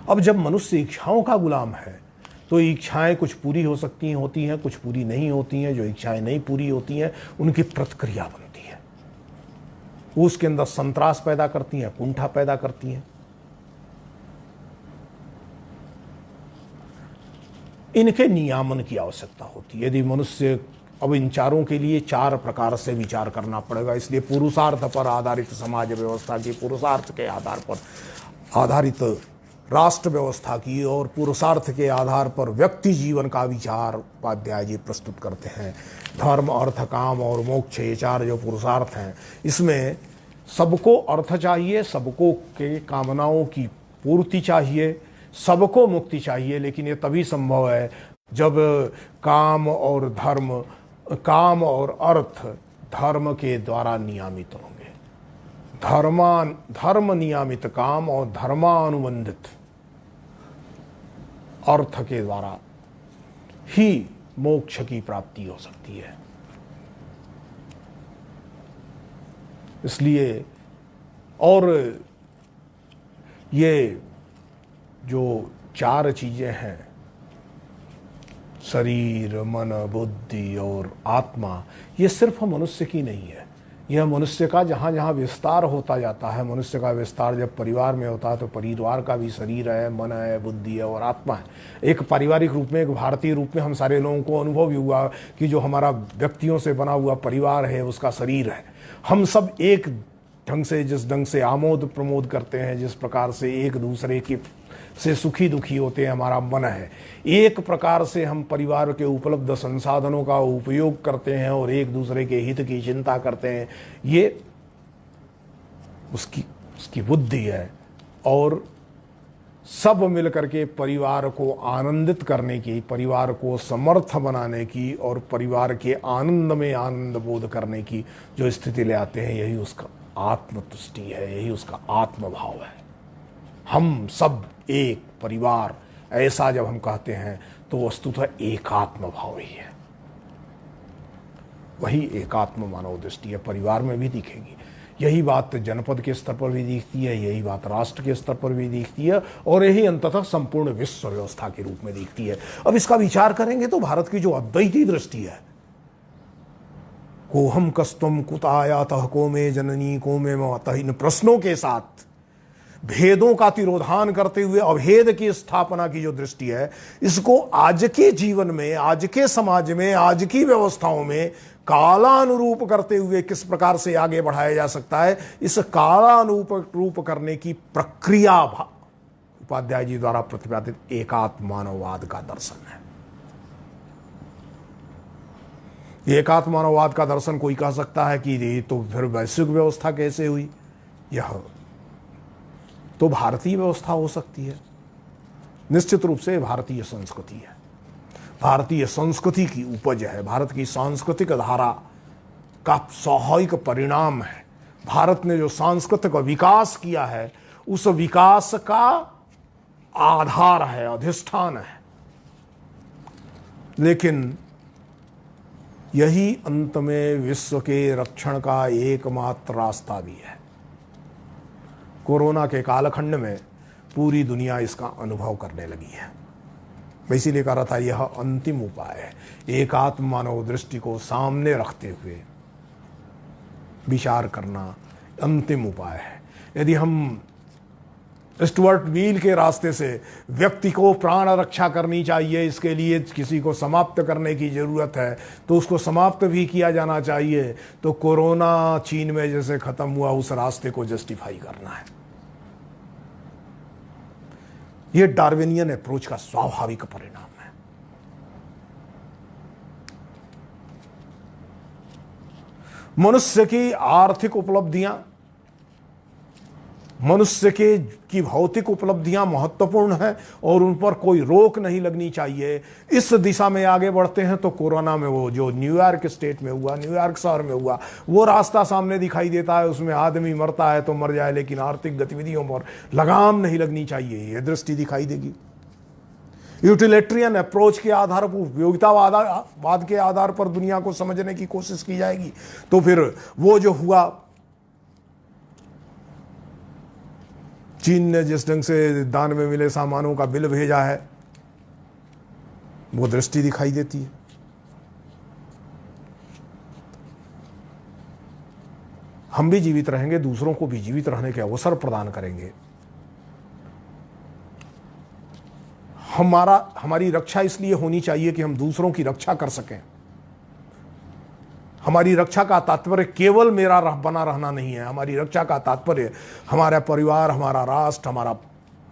अब जब मनुष्य इच्छाओं का गुलाम है तो इच्छाएं कुछ पूरी हो सकती होती हैं, कुछ पूरी नहीं होती हैं। जो इच्छाएं नहीं पूरी होती हैं उनकी प्रतिक्रिया बनती है, वो उसके अंदर संत्रास पैदा करती हैं, कुंठा पैदा करती हैं। इनके नियामन की आवश्यकता होती है। यदि मनुष्य, अब इन चारों के लिए चार प्रकार से विचार करना पड़ेगा, इसलिए पुरुषार्थ पर आधारित समाज व्यवस्था की, पुरुषार्थ के आधार पर आधारित राष्ट्र व्यवस्था की और पुरुषार्थ के आधार पर व्यक्ति जीवन का विचार उपाध्याय जी प्रस्तुत करते हैं। धर्म, अर्थ, काम और मोक्ष, ये चार जो पुरुषार्थ हैं, इसमें सबको अर्थ चाहिए, सबको के कामनाओं की पूर्ति चाहिए, सबको मुक्ति चाहिए। लेकिन ये तभी संभव है जब काम और धर्म, काम और अर्थ धर्म के द्वारा नियामित होंगे। धर्म नियामित काम और धर्मानुबंधित अर्थ के द्वारा ही मोक्ष की प्राप्ति हो सकती है। इसलिए और ये जो चार चीजें हैं, शरीर, मन, बुद्धि और आत्मा, ये सिर्फ मनुष्य की नहीं है। यह मनुष्य का जहाँ जहाँ विस्तार होता जाता है, मनुष्य का विस्तार जब परिवार में होता है तो परिवार का भी शरीर है, मन है, बुद्धि है और आत्मा है। एक पारिवारिक रूप में, एक भारतीय रूप में हम सारे लोगों को अनुभव भी हुआ कि जो हमारा व्यक्तियों से बना हुआ परिवार है उसका शरीर है। हम सब एक ढंग से, जिस ढंग से आमोद प्रमोद करते हैं, जिस प्रकार से एक दूसरे की से सुखी दुखी होते हैं, हमारा मन है। एक प्रकार से हम परिवार के उपलब्ध संसाधनों का उपयोग करते हैं और एक दूसरे के हित की चिंता करते हैं, ये उसकी बुद्धि है। और सब मिलकर के परिवार को आनंदित करने की, परिवार को समर्थ बनाने की और परिवार के आनंद में आनंद बोध करने की जो स्थिति ले आते हैं, यही उसका आत्मतुष्टि है, यही उसका आत्मभाव है। हम सब एक परिवार, ऐसा जब हम कहते हैं तो वस्तुतः एकात्म भाव ही है। वही एकात्म मानव दृष्टि है, परिवार में भी दिखेगी। यही बात जनपद के स्तर पर भी दिखती है, यही बात राष्ट्र के स्तर पर भी दिखती है और यही अंततः संपूर्ण विश्व व्यवस्था के रूप में दिखती है। अब इसका विचार करेंगे तो भारत की जो अद्वैती दृष्टि है, कोहम कस्तम कुतायातः को में जननी को में माता, इन प्रश्नों के साथ भेदों का तिरोधान करते हुए अभेद की स्थापना की जो दृष्टि है, इसको आज के जीवन में, आज के समाज में, आज की व्यवस्थाओं में कालानुरूप करते हुए किस प्रकार से आगे बढ़ाया जा सकता है, इस कालानुरूप करने की प्रक्रिया उपाध्याय जी द्वारा प्रतिपादित एकात्म मानववाद का दर्शन है। एकात्म मानववाद का दर्शन कोई कह सकता है कि ये तो फिर वैश्विक व्यवस्था कैसे हुई? यह तो भारतीय व्यवस्था हो सकती है। निश्चित रूप से भारतीय संस्कृति है, भारतीय संस्कृति की उपज है, भारत की सांस्कृतिक धारा का स्वाभाविक परिणाम है। भारत ने जो सांस्कृतिक विकास किया है, उस विकास का आधार है, अधिष्ठान है। लेकिन यही अंत में विश्व के रक्षण का एकमात्र रास्ता भी है। कोरोना के कालखंड में पूरी दुनिया इसका अनुभव करने लगी है। मैं इसीलिए कह रहा था, यह अंतिम उपाय है। एकात्म मानव दृष्टि को सामने रखते हुए विचार करना अंतिम उपाय है। यदि हम स्टुअर्ट मिल के रास्ते से व्यक्ति को प्राण रक्षा करनी चाहिए, इसके लिए किसी को समाप्त करने की जरूरत है, तो उसको समाप्त भी किया जाना चाहिए, तो कोरोना चीन में जैसे खत्म हुआ उस रास्ते को जस्टिफाई करना है। यह डार्विनियन अप्रोच का स्वाभाविक परिणाम है। मनुष्य की आर्थिक उपलब्धियां, मनुष्य की भौतिक उपलब्धियां महत्वपूर्ण हैं और उन पर कोई रोक नहीं लगनी चाहिए। इस दिशा में आगे बढ़ते हैं तो कोरोना में वो जो न्यूयॉर्क स्टेट में हुआ, न्यूयॉर्क शहर में हुआ, वो रास्ता सामने दिखाई देता है। उसमें आदमी मरता है तो मर जाए, लेकिन आर्थिक गतिविधियों पर लगाम नहीं लगनी चाहिए, ये दृष्टि दिखाई देगी। यूटिलिटेरियन अप्रोच के आधार पर, उपयोगितावाद के आधार पर दुनिया को समझने की कोशिश की जाएगी, तो फिर वो जो हुआ, चीन ने जिस ढंग से दान में मिले सामानों का बिल भेजा है, वो दृष्टि दिखाई देती है। हम भी जीवित रहेंगे, दूसरों को भी जीवित रहने के अवसर प्रदान करेंगे। हमारी रक्षा इसलिए होनी चाहिए कि हम दूसरों की रक्षा कर सकें। हमारी रक्षा का तात्पर्य केवल मेरा बना रहना नहीं है। हमारी रक्षा का तात्पर्य हमारा परिवार, हमारा राष्ट्र, हमारा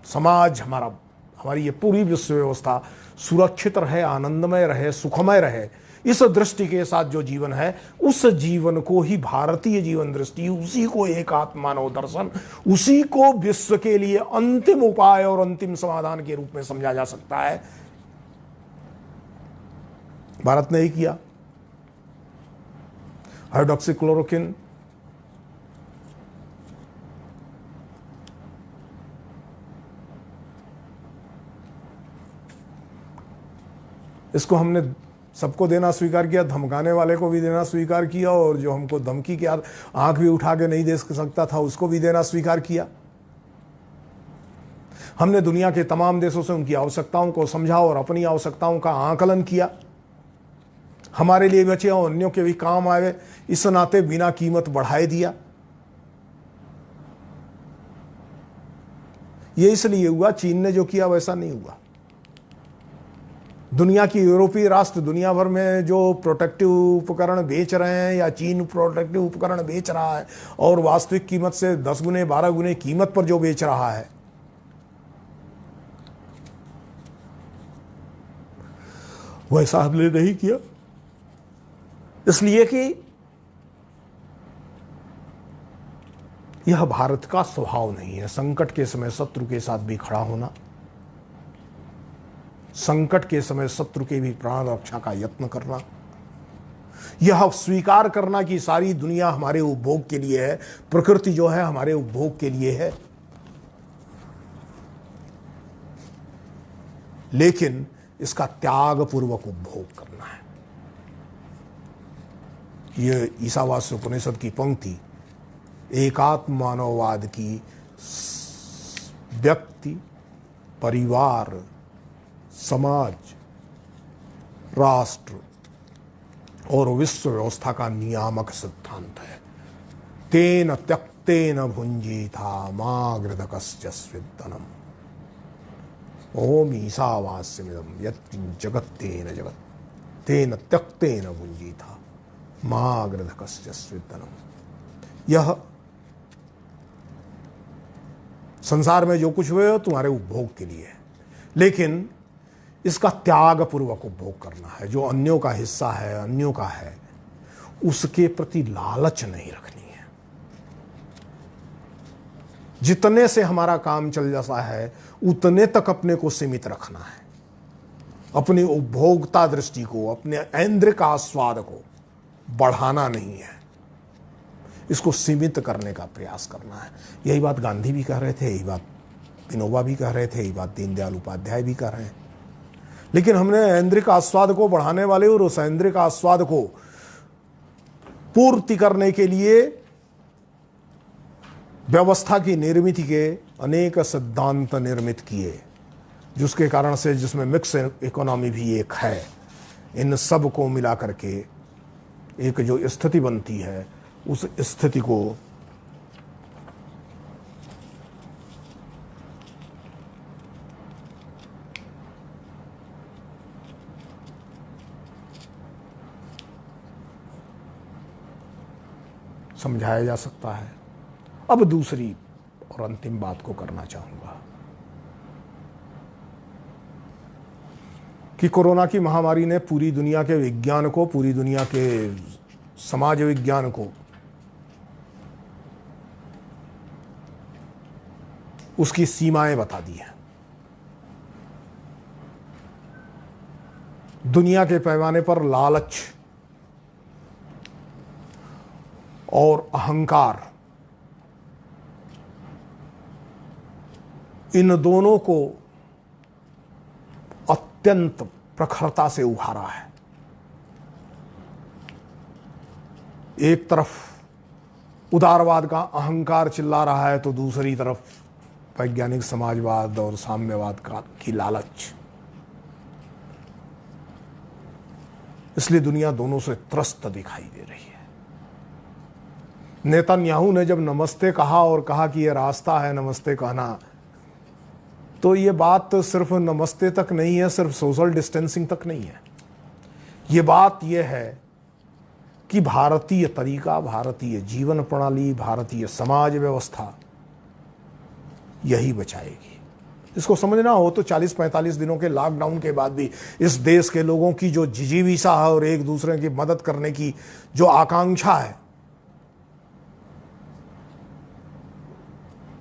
समाज, हमारी ये पूरी विश्व व्यवस्था सुरक्षित रहे, आनंदमय रहे, सुखमय रहे। इस दृष्टि के साथ जो जीवन है, उस जीवन को ही भारतीय जीवन दृष्टि, उसी को एकात्म मानव दर्शन, उसी को विश्व के लिए अंतिम उपाय और अंतिम समाधान के रूप में समझा जा सकता है। भारत ने ही किया। हाइड्रोक्सीक्लोरोक्विन इसको हमने सबको देना स्वीकार किया, धमकाने वाले को भी देना स्वीकार किया, और जो हमको धमकी के आंख भी उठा के नहीं दे सकता था उसको भी देना स्वीकार किया। हमने दुनिया के तमाम देशों से उनकी आवश्यकताओं को समझा और अपनी आवश्यकताओं का आकलन किया। हमारे लिए बचे और अन्यों के भी काम आए, इस नाते बिना कीमत बढ़ाए दिया। यह इसलिए हुआ, चीन ने जो किया वैसा नहीं हुआ। दुनिया की यूरोपीय राष्ट्र दुनिया भर में जो प्रोटेक्टिव उपकरण बेच रहे हैं, या चीन प्रोटेक्टिव उपकरण बेच रहा है और वास्तविक कीमत से 10 गुने 12 गुने कीमत पर जो बेच रहा है, वैसा हमने नहीं किया, इसलिए कि यह भारत का स्वभाव नहीं है। संकट के समय शत्रु के साथ भी खड़ा होना, संकट के समय शत्रु के भी प्राण रक्षा का यत्न करना, यह स्वीकार करना कि सारी दुनिया हमारे उपभोग के लिए है, प्रकृति जो है हमारे उपभोग के लिए है, लेकिन इसका त्याग पूर्वक उपभोग करना है। यह ईसावास्य उपनिषद की पंक्ति एकात्म मानववाद की व्यक्ति, परिवार, समाज, राष्ट्र और विश्व व्यवस्था का नियामक सिद्धांत है। तेन त्यक्तेन भुंजीथा मागृधकस्य स्विद्दनम ओम ईशावास्यमिदं यत्किंच जगत्तेन जगत् तेन त्यक्तेन भुंजीथा मागृधकस्य स्विद्दनम। यह संसार में जो कुछ हुए हो तुम्हारे उपभोग के लिए है, लेकिन इसका त्याग पूर्वक उपभोग करना है। जो अन्यों का हिस्सा है, अन्यों का है, उसके प्रति लालच नहीं रखनी है। जितने से हमारा काम चल जाता है उतने तक अपने को सीमित रखना है। अपनी उपभोक्ता दृष्टि को, अपने ऐन्द्रिक आस्वाद को बढ़ाना नहीं है, इसको सीमित करने का प्रयास करना है। यही बात गांधी भी कह रहे थे, यही बात विनोबा भी कह रहे थे, यही बात दीनदयाल उपाध्याय भी कह रहे हैं। लेकिन हमने ऐन्द्रिक आस्वाद को बढ़ाने वाले और उस ऐन्द्रिक आस्वाद को पूर्ति करने के लिए व्यवस्था की निर्मित के अनेक सिद्धांत निर्मित किए, जिसके कारण से, जिसमें मिक्स इकोनॉमी भी एक है, इन सब को मिला करके एक जो स्थिति बनती है, उस स्थिति को समझाया जा सकता है। अब दूसरी और अंतिम बात को करना चाहूंगा कि कोरोना की महामारी ने पूरी दुनिया के विज्ञान को, पूरी दुनिया के समाज विज्ञान को, उसकी सीमाएं बता दी हैं। दुनिया के पैमाने पर लालच और अहंकार, इन दोनों को अत्यंत प्रखरता से उभारा है। एक तरफ उदारवाद का अहंकार चिल्ला रहा है, तो दूसरी तरफ वैज्ञानिक समाजवाद और साम्यवाद की लालच। इसलिए दुनिया दोनों से त्रस्त दिखाई दे रही है। नेतन्याहू ने जब नमस्ते कहा और कहा कि यह रास्ता है नमस्ते कहना, तो ये बात सिर्फ नमस्ते तक नहीं है, सिर्फ सोशल डिस्टेंसिंग तक नहीं है। ये बात यह है कि भारतीय तरीका, भारतीय जीवन प्रणाली, भारतीय समाज व्यवस्था यही बचाएगी। इसको समझना हो तो 40-45 दिनों के लॉकडाउन के बाद भी इस देश के लोगों की जो जिजीविषा है और एक दूसरे की मदद करने की जो आकांक्षा है,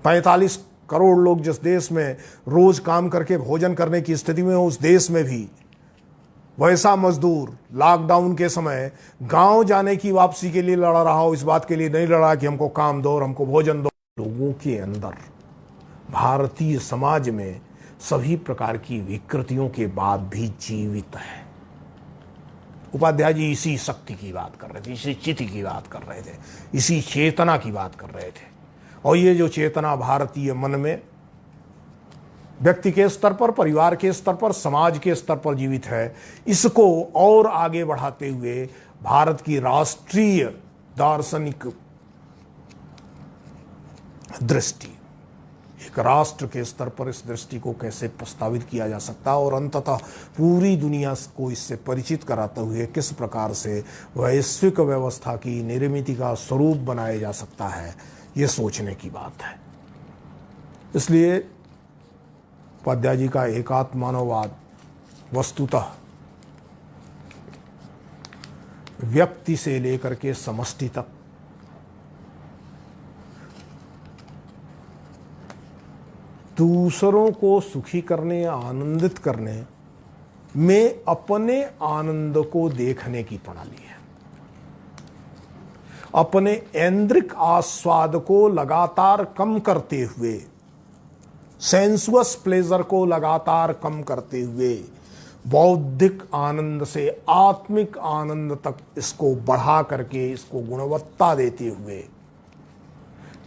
45 करोड़ लोग जिस देश में रोज काम करके भोजन करने की स्थिति में, उस देश में भी वैसा मजदूर लॉकडाउन के समय गांव जाने की वापसी के लिए लड़ रहा हो, इस बात के लिए नहीं लड़ा कि हमको काम दो और हमको भोजन दो। लोगों के अंदर, भारतीय समाज में सभी प्रकार की विकृतियों के बाद भी जीवित है। उपाध्याय जी इसी शक्ति की बात कर रहे थे, इसी चित्त की बात कर रहे थे, इसी चेतना की बात कर रहे थे। और ये जो चेतना भारतीय मन में व्यक्ति के स्तर पर, परिवार के स्तर पर, समाज के स्तर पर जीवित है, इसको और आगे बढ़ाते हुए भारत की राष्ट्रीय दार्शनिक दृष्टि, एक राष्ट्र के स्तर पर इस दृष्टि को कैसे प्रस्तावित किया जा सकता है और अंततः पूरी दुनिया को इससे परिचित कराते हुए किस प्रकार से वैश्विक व्यवस्था की निर्मित का स्वरूप बनाया जा सकता है, ये सोचने की बात है। इसलिए उपाध्याय जी का एकात्म मानववाद वस्तुतः व्यक्ति से लेकर के समष्टि तक दूसरों को सुखी करने, आनंदित करने में अपने आनंद को देखने की प्रणाली है। अपने ऐन्द्रिक आस्वाद को लगातार कम करते हुए, सेंसुअस प्लेजर को लगातार कम करते हुए, बौद्धिक आनंद से आत्मिक आनंद तक इसको बढ़ा करके, इसको गुणवत्ता देते हुए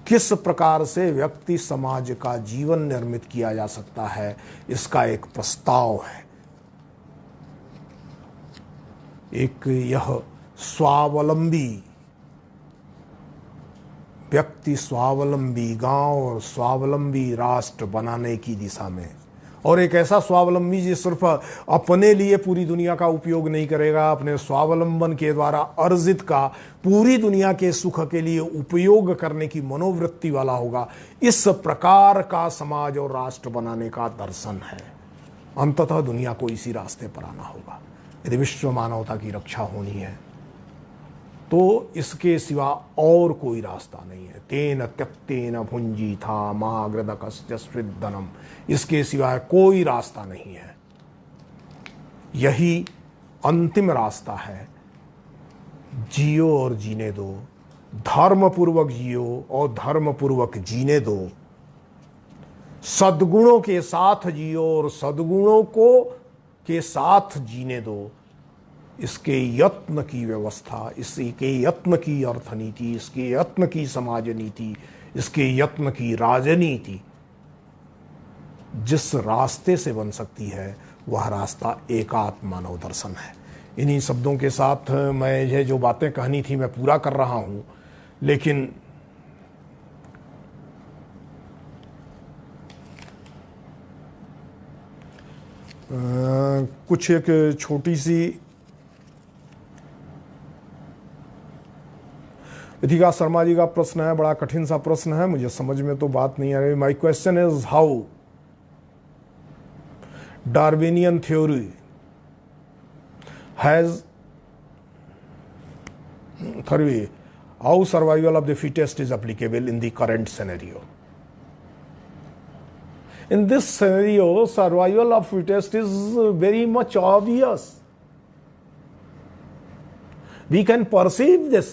किस प्रकार से व्यक्ति समाज का जीवन निर्मित किया जा सकता है, इसका एक प्रस्ताव है। एक यह स्वावलंबी व्यक्ति, स्वावलंबी गांव और स्वावलंबी राष्ट्र बनाने की दिशा में, और एक ऐसा स्वावलंबी जो सिर्फ अपने लिए पूरी दुनिया का उपयोग नहीं करेगा, अपने स्वावलंबन के द्वारा अर्जित का पूरी दुनिया के सुख के लिए उपयोग करने की मनोवृत्ति वाला होगा। इस प्रकार का समाज और राष्ट्र बनाने का दर्शन है। अंततः दुनिया को इसी रास्ते पर आना होगा यदि विश्व मानवता की रक्षा होनी है, तो इसके सिवा और कोई रास्ता नहीं है। तेन त्यक्तेन भुंजी था माग्रदकस्यस्विद्धनम, इसके सिवाय कोई रास्ता नहीं है। यही अंतिम रास्ता है। जियो और जीने दो, धर्मपूर्वक जियो और धर्मपूर्वक जीने दो, सद्गुणों के साथ जियो और सद्गुणों को के साथ जीने दो। इसके यत्न की व्यवस्था, इसके यत्न की अर्थनीति, इसके यत्न की समाज नीति, इसके यत्न की राजनीति जिस रास्ते से बन सकती है, वह रास्ता एकात्म मानव दर्शन है। इन्हीं शब्दों के साथ मैं ये जो बातें कहनी थी मैं पूरा कर रहा हूं, लेकिन कुछ एक छोटी सी इथिका शर्मा जी का प्रश्न है, बड़ा कठिन सा प्रश्न है, मुझे समझ में तो बात नहीं आ रही। My question is how Darwinian theory has how survival of the fittest is applicable in the current scenario. In this scenario, survival of fittest is very much obvious. We can perceive this.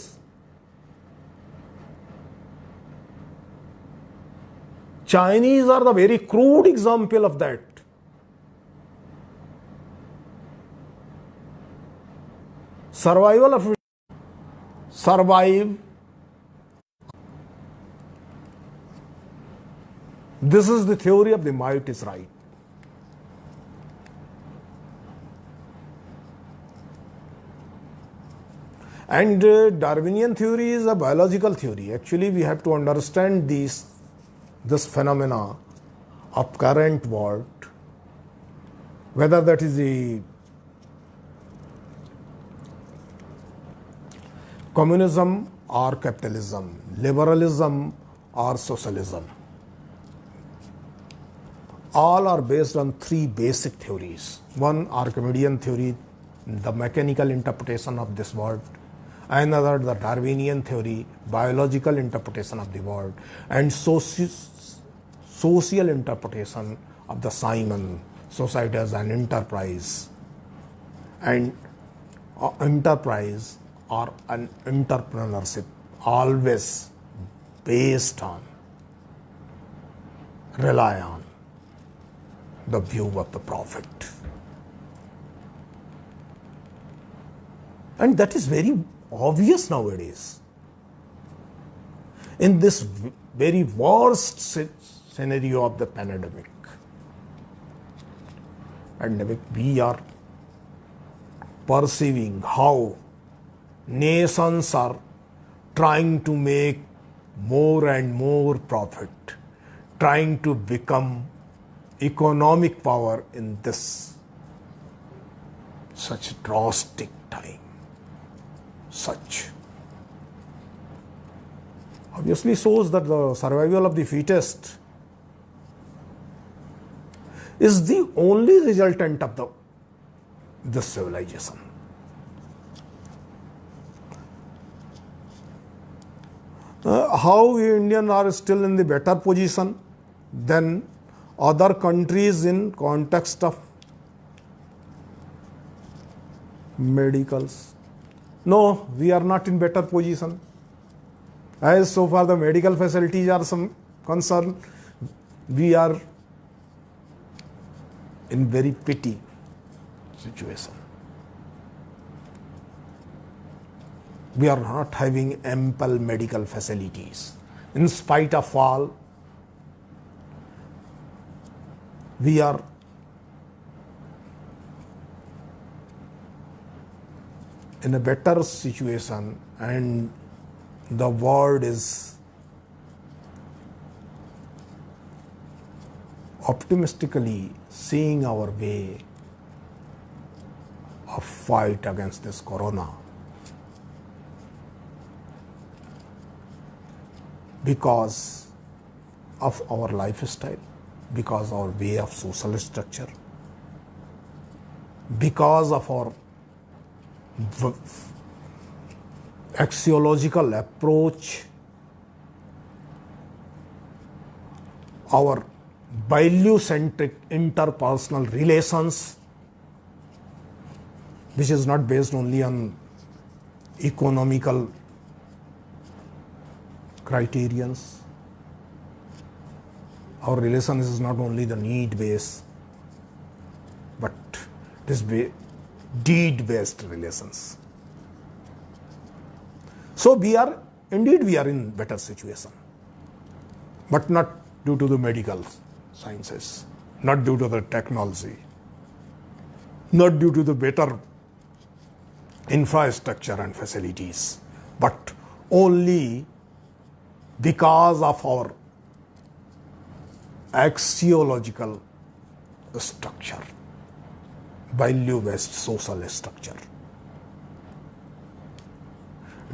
Chinese are the very crude example of that. Survival of survive. This is the theory of the might is right. And Darwinian theory is a biological theory. Actually, we have to understand this phenomena of current world, whether that is the communism or capitalism, liberalism or socialism. All are based on three basic theories. One, Archimedean theory, the mechanical interpretation of this world. Another, the Darwinian theory, biological interpretation of the world. And social interpretation of the Simon, society as an enterprise. And enterprise or an entrepreneurship always based on, rely on the view of the prophet. And that is very obvious nowadays. In this very worst scenario of the pandemic, we are perceiving how nations are trying to make more and more profit, trying to become economic power in this such drastic time. Such obviously shows that the survival of the fittest is the only resultant of this civilization. how we Indians are still in the better position than other countries in context of medicals? No, we are not in better position. As so far the medical facilities are some concerned, we are in very pity situation. We are not having ample medical facilities. In spite of all, we are in a better situation, and the world is optimistically seeing our way of fight against this corona, because of our lifestyle, because our way of social structure, because of our axiological approach, our value-centric interpersonal relations, which is not based only on economical criterions. Our relation is not only the need-based, but it is deed-based relations. So we are in better situation, but not due to the medical sciences, not due to the technology, not due to the better infrastructure and facilities, but only because of our axiological structure, value-based social structure,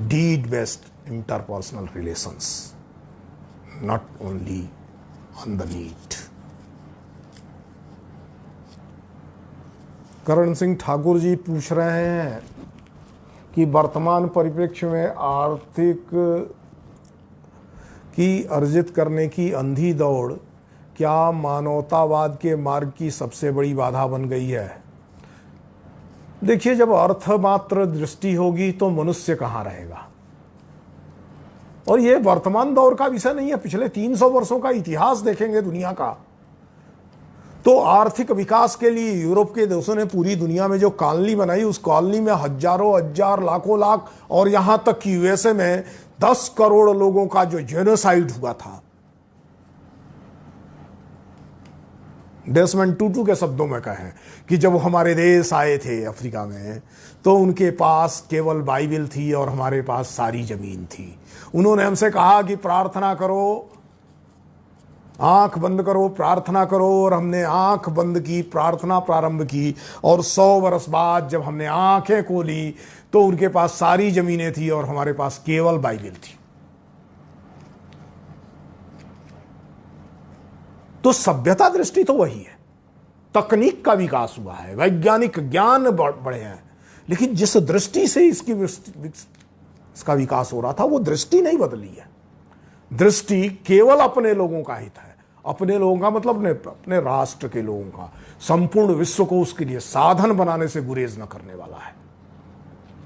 deed-based interpersonal relations, not only on the need. Karan Singh Thakur ji पूछ रहे हैं कि वर्तमान परिप्रेक्ष्य में आर्थिक की अर्जित करने की अंधी दौड़ क्या मानवतावाद के मार्ग की सबसे बड़ी बाधा बन गई है? देखिए, जब अर्थमात्र दृष्टि होगी तो मनुष्य कहाँ रहेगा। और ये वर्तमान दौर का विषय नहीं है, पिछले 300 वर्षों का इतिहास देखेंगे दुनिया का, तो आर्थिक विकास के लिए यूरोप के देशों ने पूरी दुनिया में जो कॉलोनी बनाई, उस कॉलोनी में हजारों हजार लाखों लाख, और यहां तक कि यूएसए में 10 करोड़ लोगों का जो जेनोसाइड हुआ था, डेसमंड टूटू के शब्दों में कहें कि जब हमारे देश आए थे अफ्रीका में, तो उनके पास केवल बाइबल थी और हमारे पास सारी जमीन थी। उन्होंने हमसे कहा कि प्रार्थना करो, आंख बंद करो, प्रार्थना करो, और हमने आंख बंद की, प्रार्थना प्रारंभ की, और 100 वर्ष बाद जब हमने आंखें खोली तो उनके पास सारी जमीनें थी और हमारे पास केवल बाइबल थी। तो सभ्यता दृष्टि तो वही है, तकनीक का विकास हुआ है, वैज्ञानिक ज्ञान बढ़े हैं, लेकिन जिस दृष्टि से इसका विकास हो रहा था वो दृष्टि नहीं बदली है। दृष्टि केवल अपने लोगं का हित है, अपने लोगों का मतलब अपने राष्ट्र के लोगों का, संपूर्ण विश्व को उसके लिए साधन बनाने से गुरेज न करने वाला है।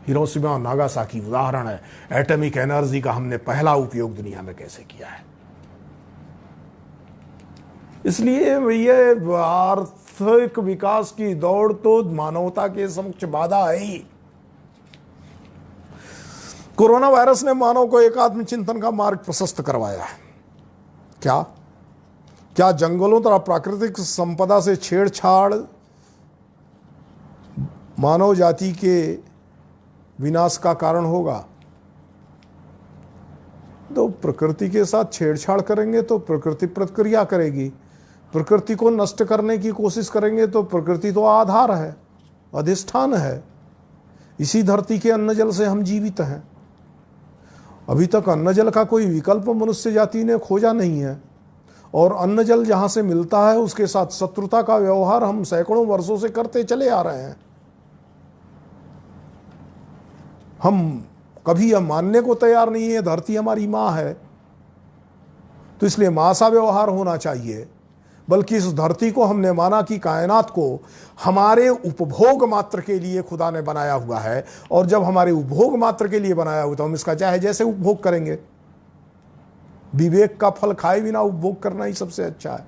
हिरोशिमा और नागासाकी उदाहरण है एटॉमिक एनर्जी का हमने पहला उपयोग दुनिया में कैसे किया है। इसलिए ये आर्थिक विकास की दौड़ तो मानवता के समक्ष बाधा है ही। कोरोना वायरस ने मानव को एकात्म चिंतन का मार्ग प्रशस्त करवाया है। क्या जंगलों तथा प्राकृतिक संपदा से छेड़छाड़ मानव जाति के विनाश का कारण होगा? तो प्रकृति के साथ छेड़छाड़ करेंगे तो प्रकृति प्रतिक्रिया करेगी, प्रकृति को नष्ट करने की कोशिश करेंगे तो प्रकृति तो आधार है, अधिष्ठान है, इसी धरती के अन्न जल से हम जीवित हैं। अभी तक अन्न जल का कोई विकल्प मनुष्य जाति ने खोजा नहीं है, और अन्न जल जहां से मिलता है उसके साथ शत्रुता का व्यवहार हम सैकड़ों वर्षों से करते चले आ रहे हैं। हम कभी हम मानने को तैयार नहीं है धरती हमारी माँ है, तो इसलिए माँ सा व्यवहार होना चाहिए, बल्कि इस धरती को हमने माना कि कायनात को हमारे उपभोग मात्र के लिए खुदा ने बनाया हुआ है, और जब हमारे उपभोग मात्र के लिए बनाया हुआ तो हम इसका चाहे जैसे उपभोग करेंगे। विवेक का फल खाए बिना उपभोग करना ही सबसे अच्छा है।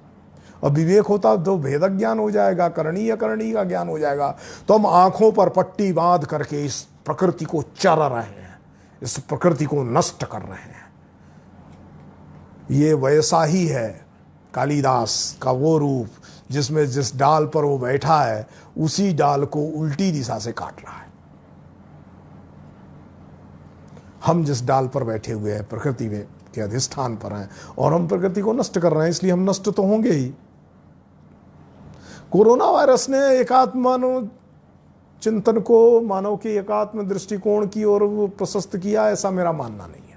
और विवेक होता तो भेद ज्ञान हो जाएगा, करणीय अकरणीय का ज्ञान हो जाएगा। तो हम आंखों पर पट्टी बांध करके इस प्रकृति को चर रहे हैं, इस प्रकृति को नष्ट कर रहे हैं। ये वैसा ही है कालिदास का वो रूप जिसमें जिस डाल पर वो बैठा है उसी डाल को उल्टी दिशा से काट रहा है। हम जिस डाल पर बैठे हुए हैं प्रकृति में के अधिष्ठान पर हैं और हम प्रकृति को नष्ट कर रहे हैं, इसलिए हम नष्ट तो होंगे ही। कोरोना वायरस ने एकात्म चिंतन को, मानव के एकात्म दृष्टिकोण की ओर प्रशस्त किया, ऐसा मेरा मानना नहीं है।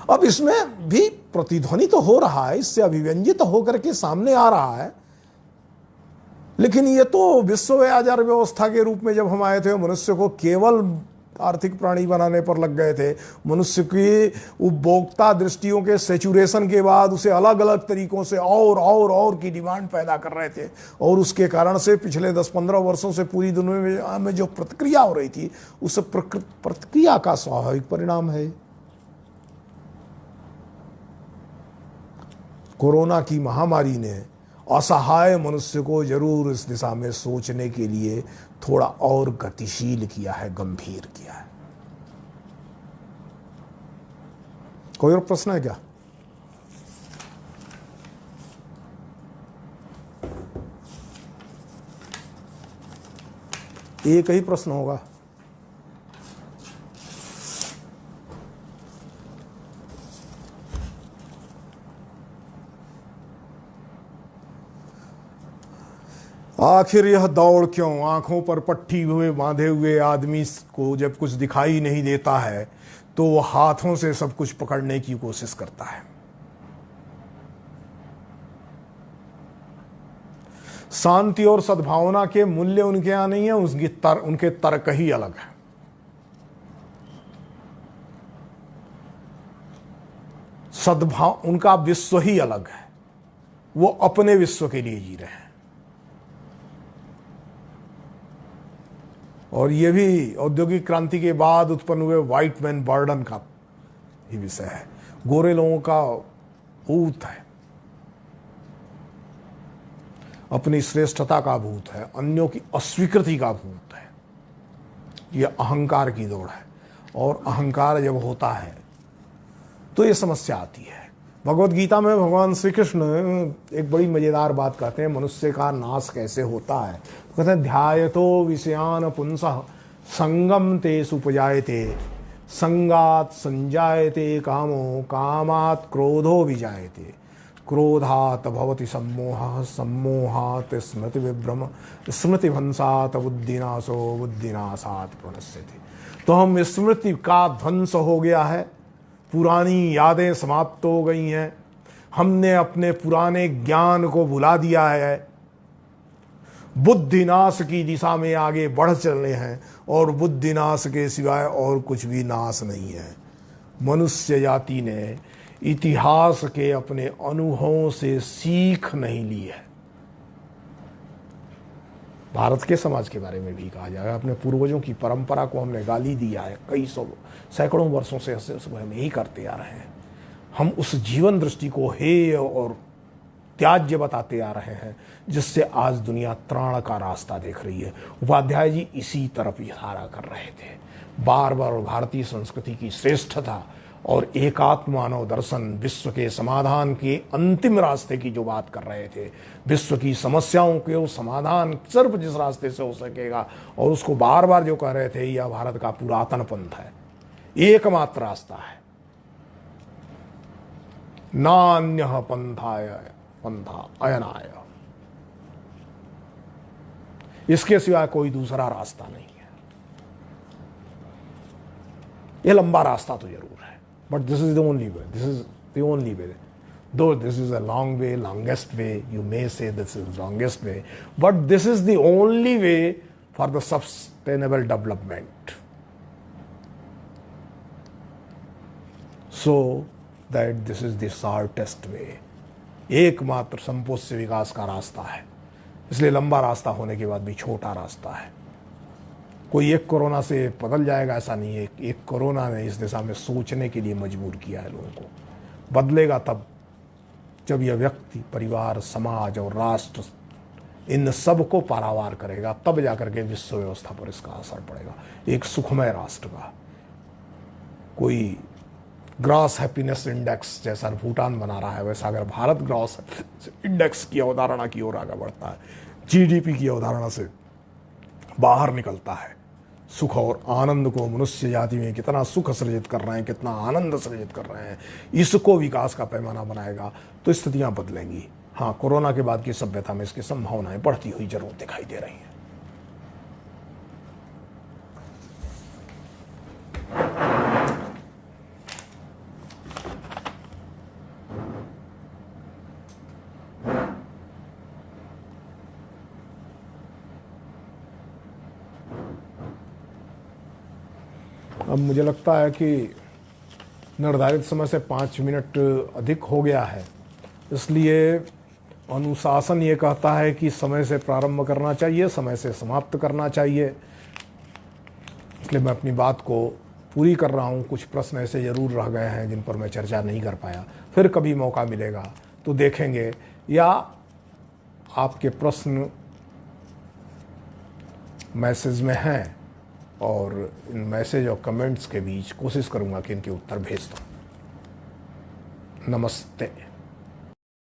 अब इसमें भी प्रतिध्वनि तो हो रहा है, इससे अभिव्यंजित होकर के सामने आ रहा है, लेकिन ये तो विश्व व्यापार व्यवस्था के रूप में जब हम आए थे, मनुष्य को केवल आर्थिक प्राणी बनाने पर लग गए थे। मनुष्य की उपभोक्ता दृष्टियों के सेचुरेशन के बाद उसे अलग अलग तरीकों से और की डिमांड पैदा कर रहे थे, और उसके कारण से पिछले 10-15 वर्षों से पूरी दुनिया में जो प्रतिक्रिया हो रही थी, उस प्रतिक्रिया का स्वाभाविक परिणाम है। कोरोना की महामारी ने असहाय मनुष्य को जरूर इस दिशा में सोचने के लिए थोड़ा और गतिशील किया है, गंभीर किया है। कोई और प्रश्न है क्या? एक ही प्रश्न होगा। आखिर यह दौड़ क्यों? आंखों पर पट्टी हुए बांधे हुए आदमी को जब कुछ दिखाई नहीं देता है तो वो हाथों से सब कुछ पकड़ने की कोशिश करता है। शांति और सद्भावना के मूल्य उनके यहां नहीं है, उनके तर्क ही अलग है। सद्भाव उनका विश्व ही अलग है, वो अपने विश्व के लिए जी रहे हैं। और ये भी औद्योगिक क्रांति के बाद उत्पन्न हुए व्हाइट मैन बर्डन का ही विषय है। गोरे लोगों का भूत है, अपनी श्रेष्ठता का भूत है, अन्यों की अस्वीकृति का भूत है। ये अहंकार की दौड़ है, और अहंकार जब होता है तो ये समस्या आती है। भगवत गीता में भगवान श्री कृष्ण एक बड़ी मजेदार बात कहते हैं, मनुष्य का नाश कैसे होता है। कहते हैं ध्यायतो विषयान पुंसः संगम ते सुपजायते, संगात संजायते कामो, कामात क्रोधो विजायते, क्रोधात भवति सम्मोहः, सम्मोहात स्मृति विभ्रम, स्मृति भंसात बुद्धिनाशो, बुद्धिनाशात प्रणश्यति। तो हम स्मृति का ध्वंस हो गया है, पुरानी यादें समाप्त हो गई हैं, हमने अपने पुराने ज्ञान को भुला दिया है, बुद्धिनाश की दिशा में आगे बढ़ चले हैं, और बुद्धिनाश के सिवाय और कुछ भी नाश नहीं है। मनुष्य जाति ने इतिहास के अपने अनुभवों से सीख नहीं ली है। भारत के समाज के बारे में भी कहा जाएगा, अपने पूर्वजों की परंपरा को हमने गाली दिया है, कई सैकड़ों वर्षों से हम यही करते आ रहे हैं। हम उस जीवन दृष्टि को हेय और त्याज्य बताते आ रहे हैं, जिससे आज दुनिया त्राण का रास्ता देख रही है। उपाध्याय जी इसी तरफ इशारा कर रहे थे, बार बार भारतीय संस्कृति की श्रेष्ठता और एकात्म मानव दर्शन, विश्व के समाधान के अंतिम रास्ते की जो बात कर रहे थे, विश्व की समस्याओं के समाधान सिर्फ जिस रास्ते से हो सकेगा, और उसको बार बार जो कह रहे थे, यह भारत का पुरातन पंथ है, एकमात्र रास्ता है, नान्यः पंथा अयनाय, इसके सिवाय कोई दूसरा रास्ता नहीं है। यह लंबा रास्ता तो जरूर है, but this is the only way, this is the only way. Though this is a long way, longest way, you may say this is the longest way, but this is the only way for the sustainable development. So that this is the shortest वे। एकमात्र संपोष्य विकास का रास्ता है, इसलिए लंबा रास्ता होने के बाद भी छोटा रास्ता है। कोई एक कोरोना से बदल जाएगा ऐसा नहीं है। एक कोरोना ने इस दिशा में सोचने के लिए मजबूर किया है लोगों को। बदलेगा तब जब यह व्यक्ति, परिवार, समाज और राष्ट्र इन सब को पारावार करेगा, तब जाकर के विश्व व्यवस्था पर इसका असर पड़ेगा। एक सुखमय राष्ट्र का कोई ग्रॉस हैप्पीनेस इंडेक्स जैसा भूटान बना रहा है, वैसा अगर भारत ग्रॉस इंडेक्स की अवधारणा की ओर आगे बढ़ता है, जीडीपी की अवधारणा से बाहर निकलता है, सुख और आनंद को मनुष्य जाति में कितना सुख सृजित कर रहे हैं, कितना आनंद सृजित कर रहे हैं, इसको विकास का पैमाना बनाएगा तो स्थितियां बदलेंगी। हाँ, कोरोना के बाद की सभ्यता में इसकी संभावनाएं बढ़ती हुई जरूर दिखाई दे रही हैं। अब मुझे लगता है कि निर्धारित समय से 5 मिनट अधिक हो गया है, इसलिए अनुशासन ये कहता है कि समय से प्रारंभ करना चाहिए, समय से समाप्त करना चाहिए। इसलिए मैं अपनी बात को पूरी कर रहा हूँ। कुछ प्रश्न ऐसे ज़रूर रह गए हैं जिन पर मैं चर्चा नहीं कर पाया, फिर कभी मौका मिलेगा तो देखेंगे, या आपके प्रश्न मैसेज में हैं और इन मैसेज और कमेंट्स के बीच कोशिश करूँगा कि इनके उत्तर भेज दूँ। नमस्ते।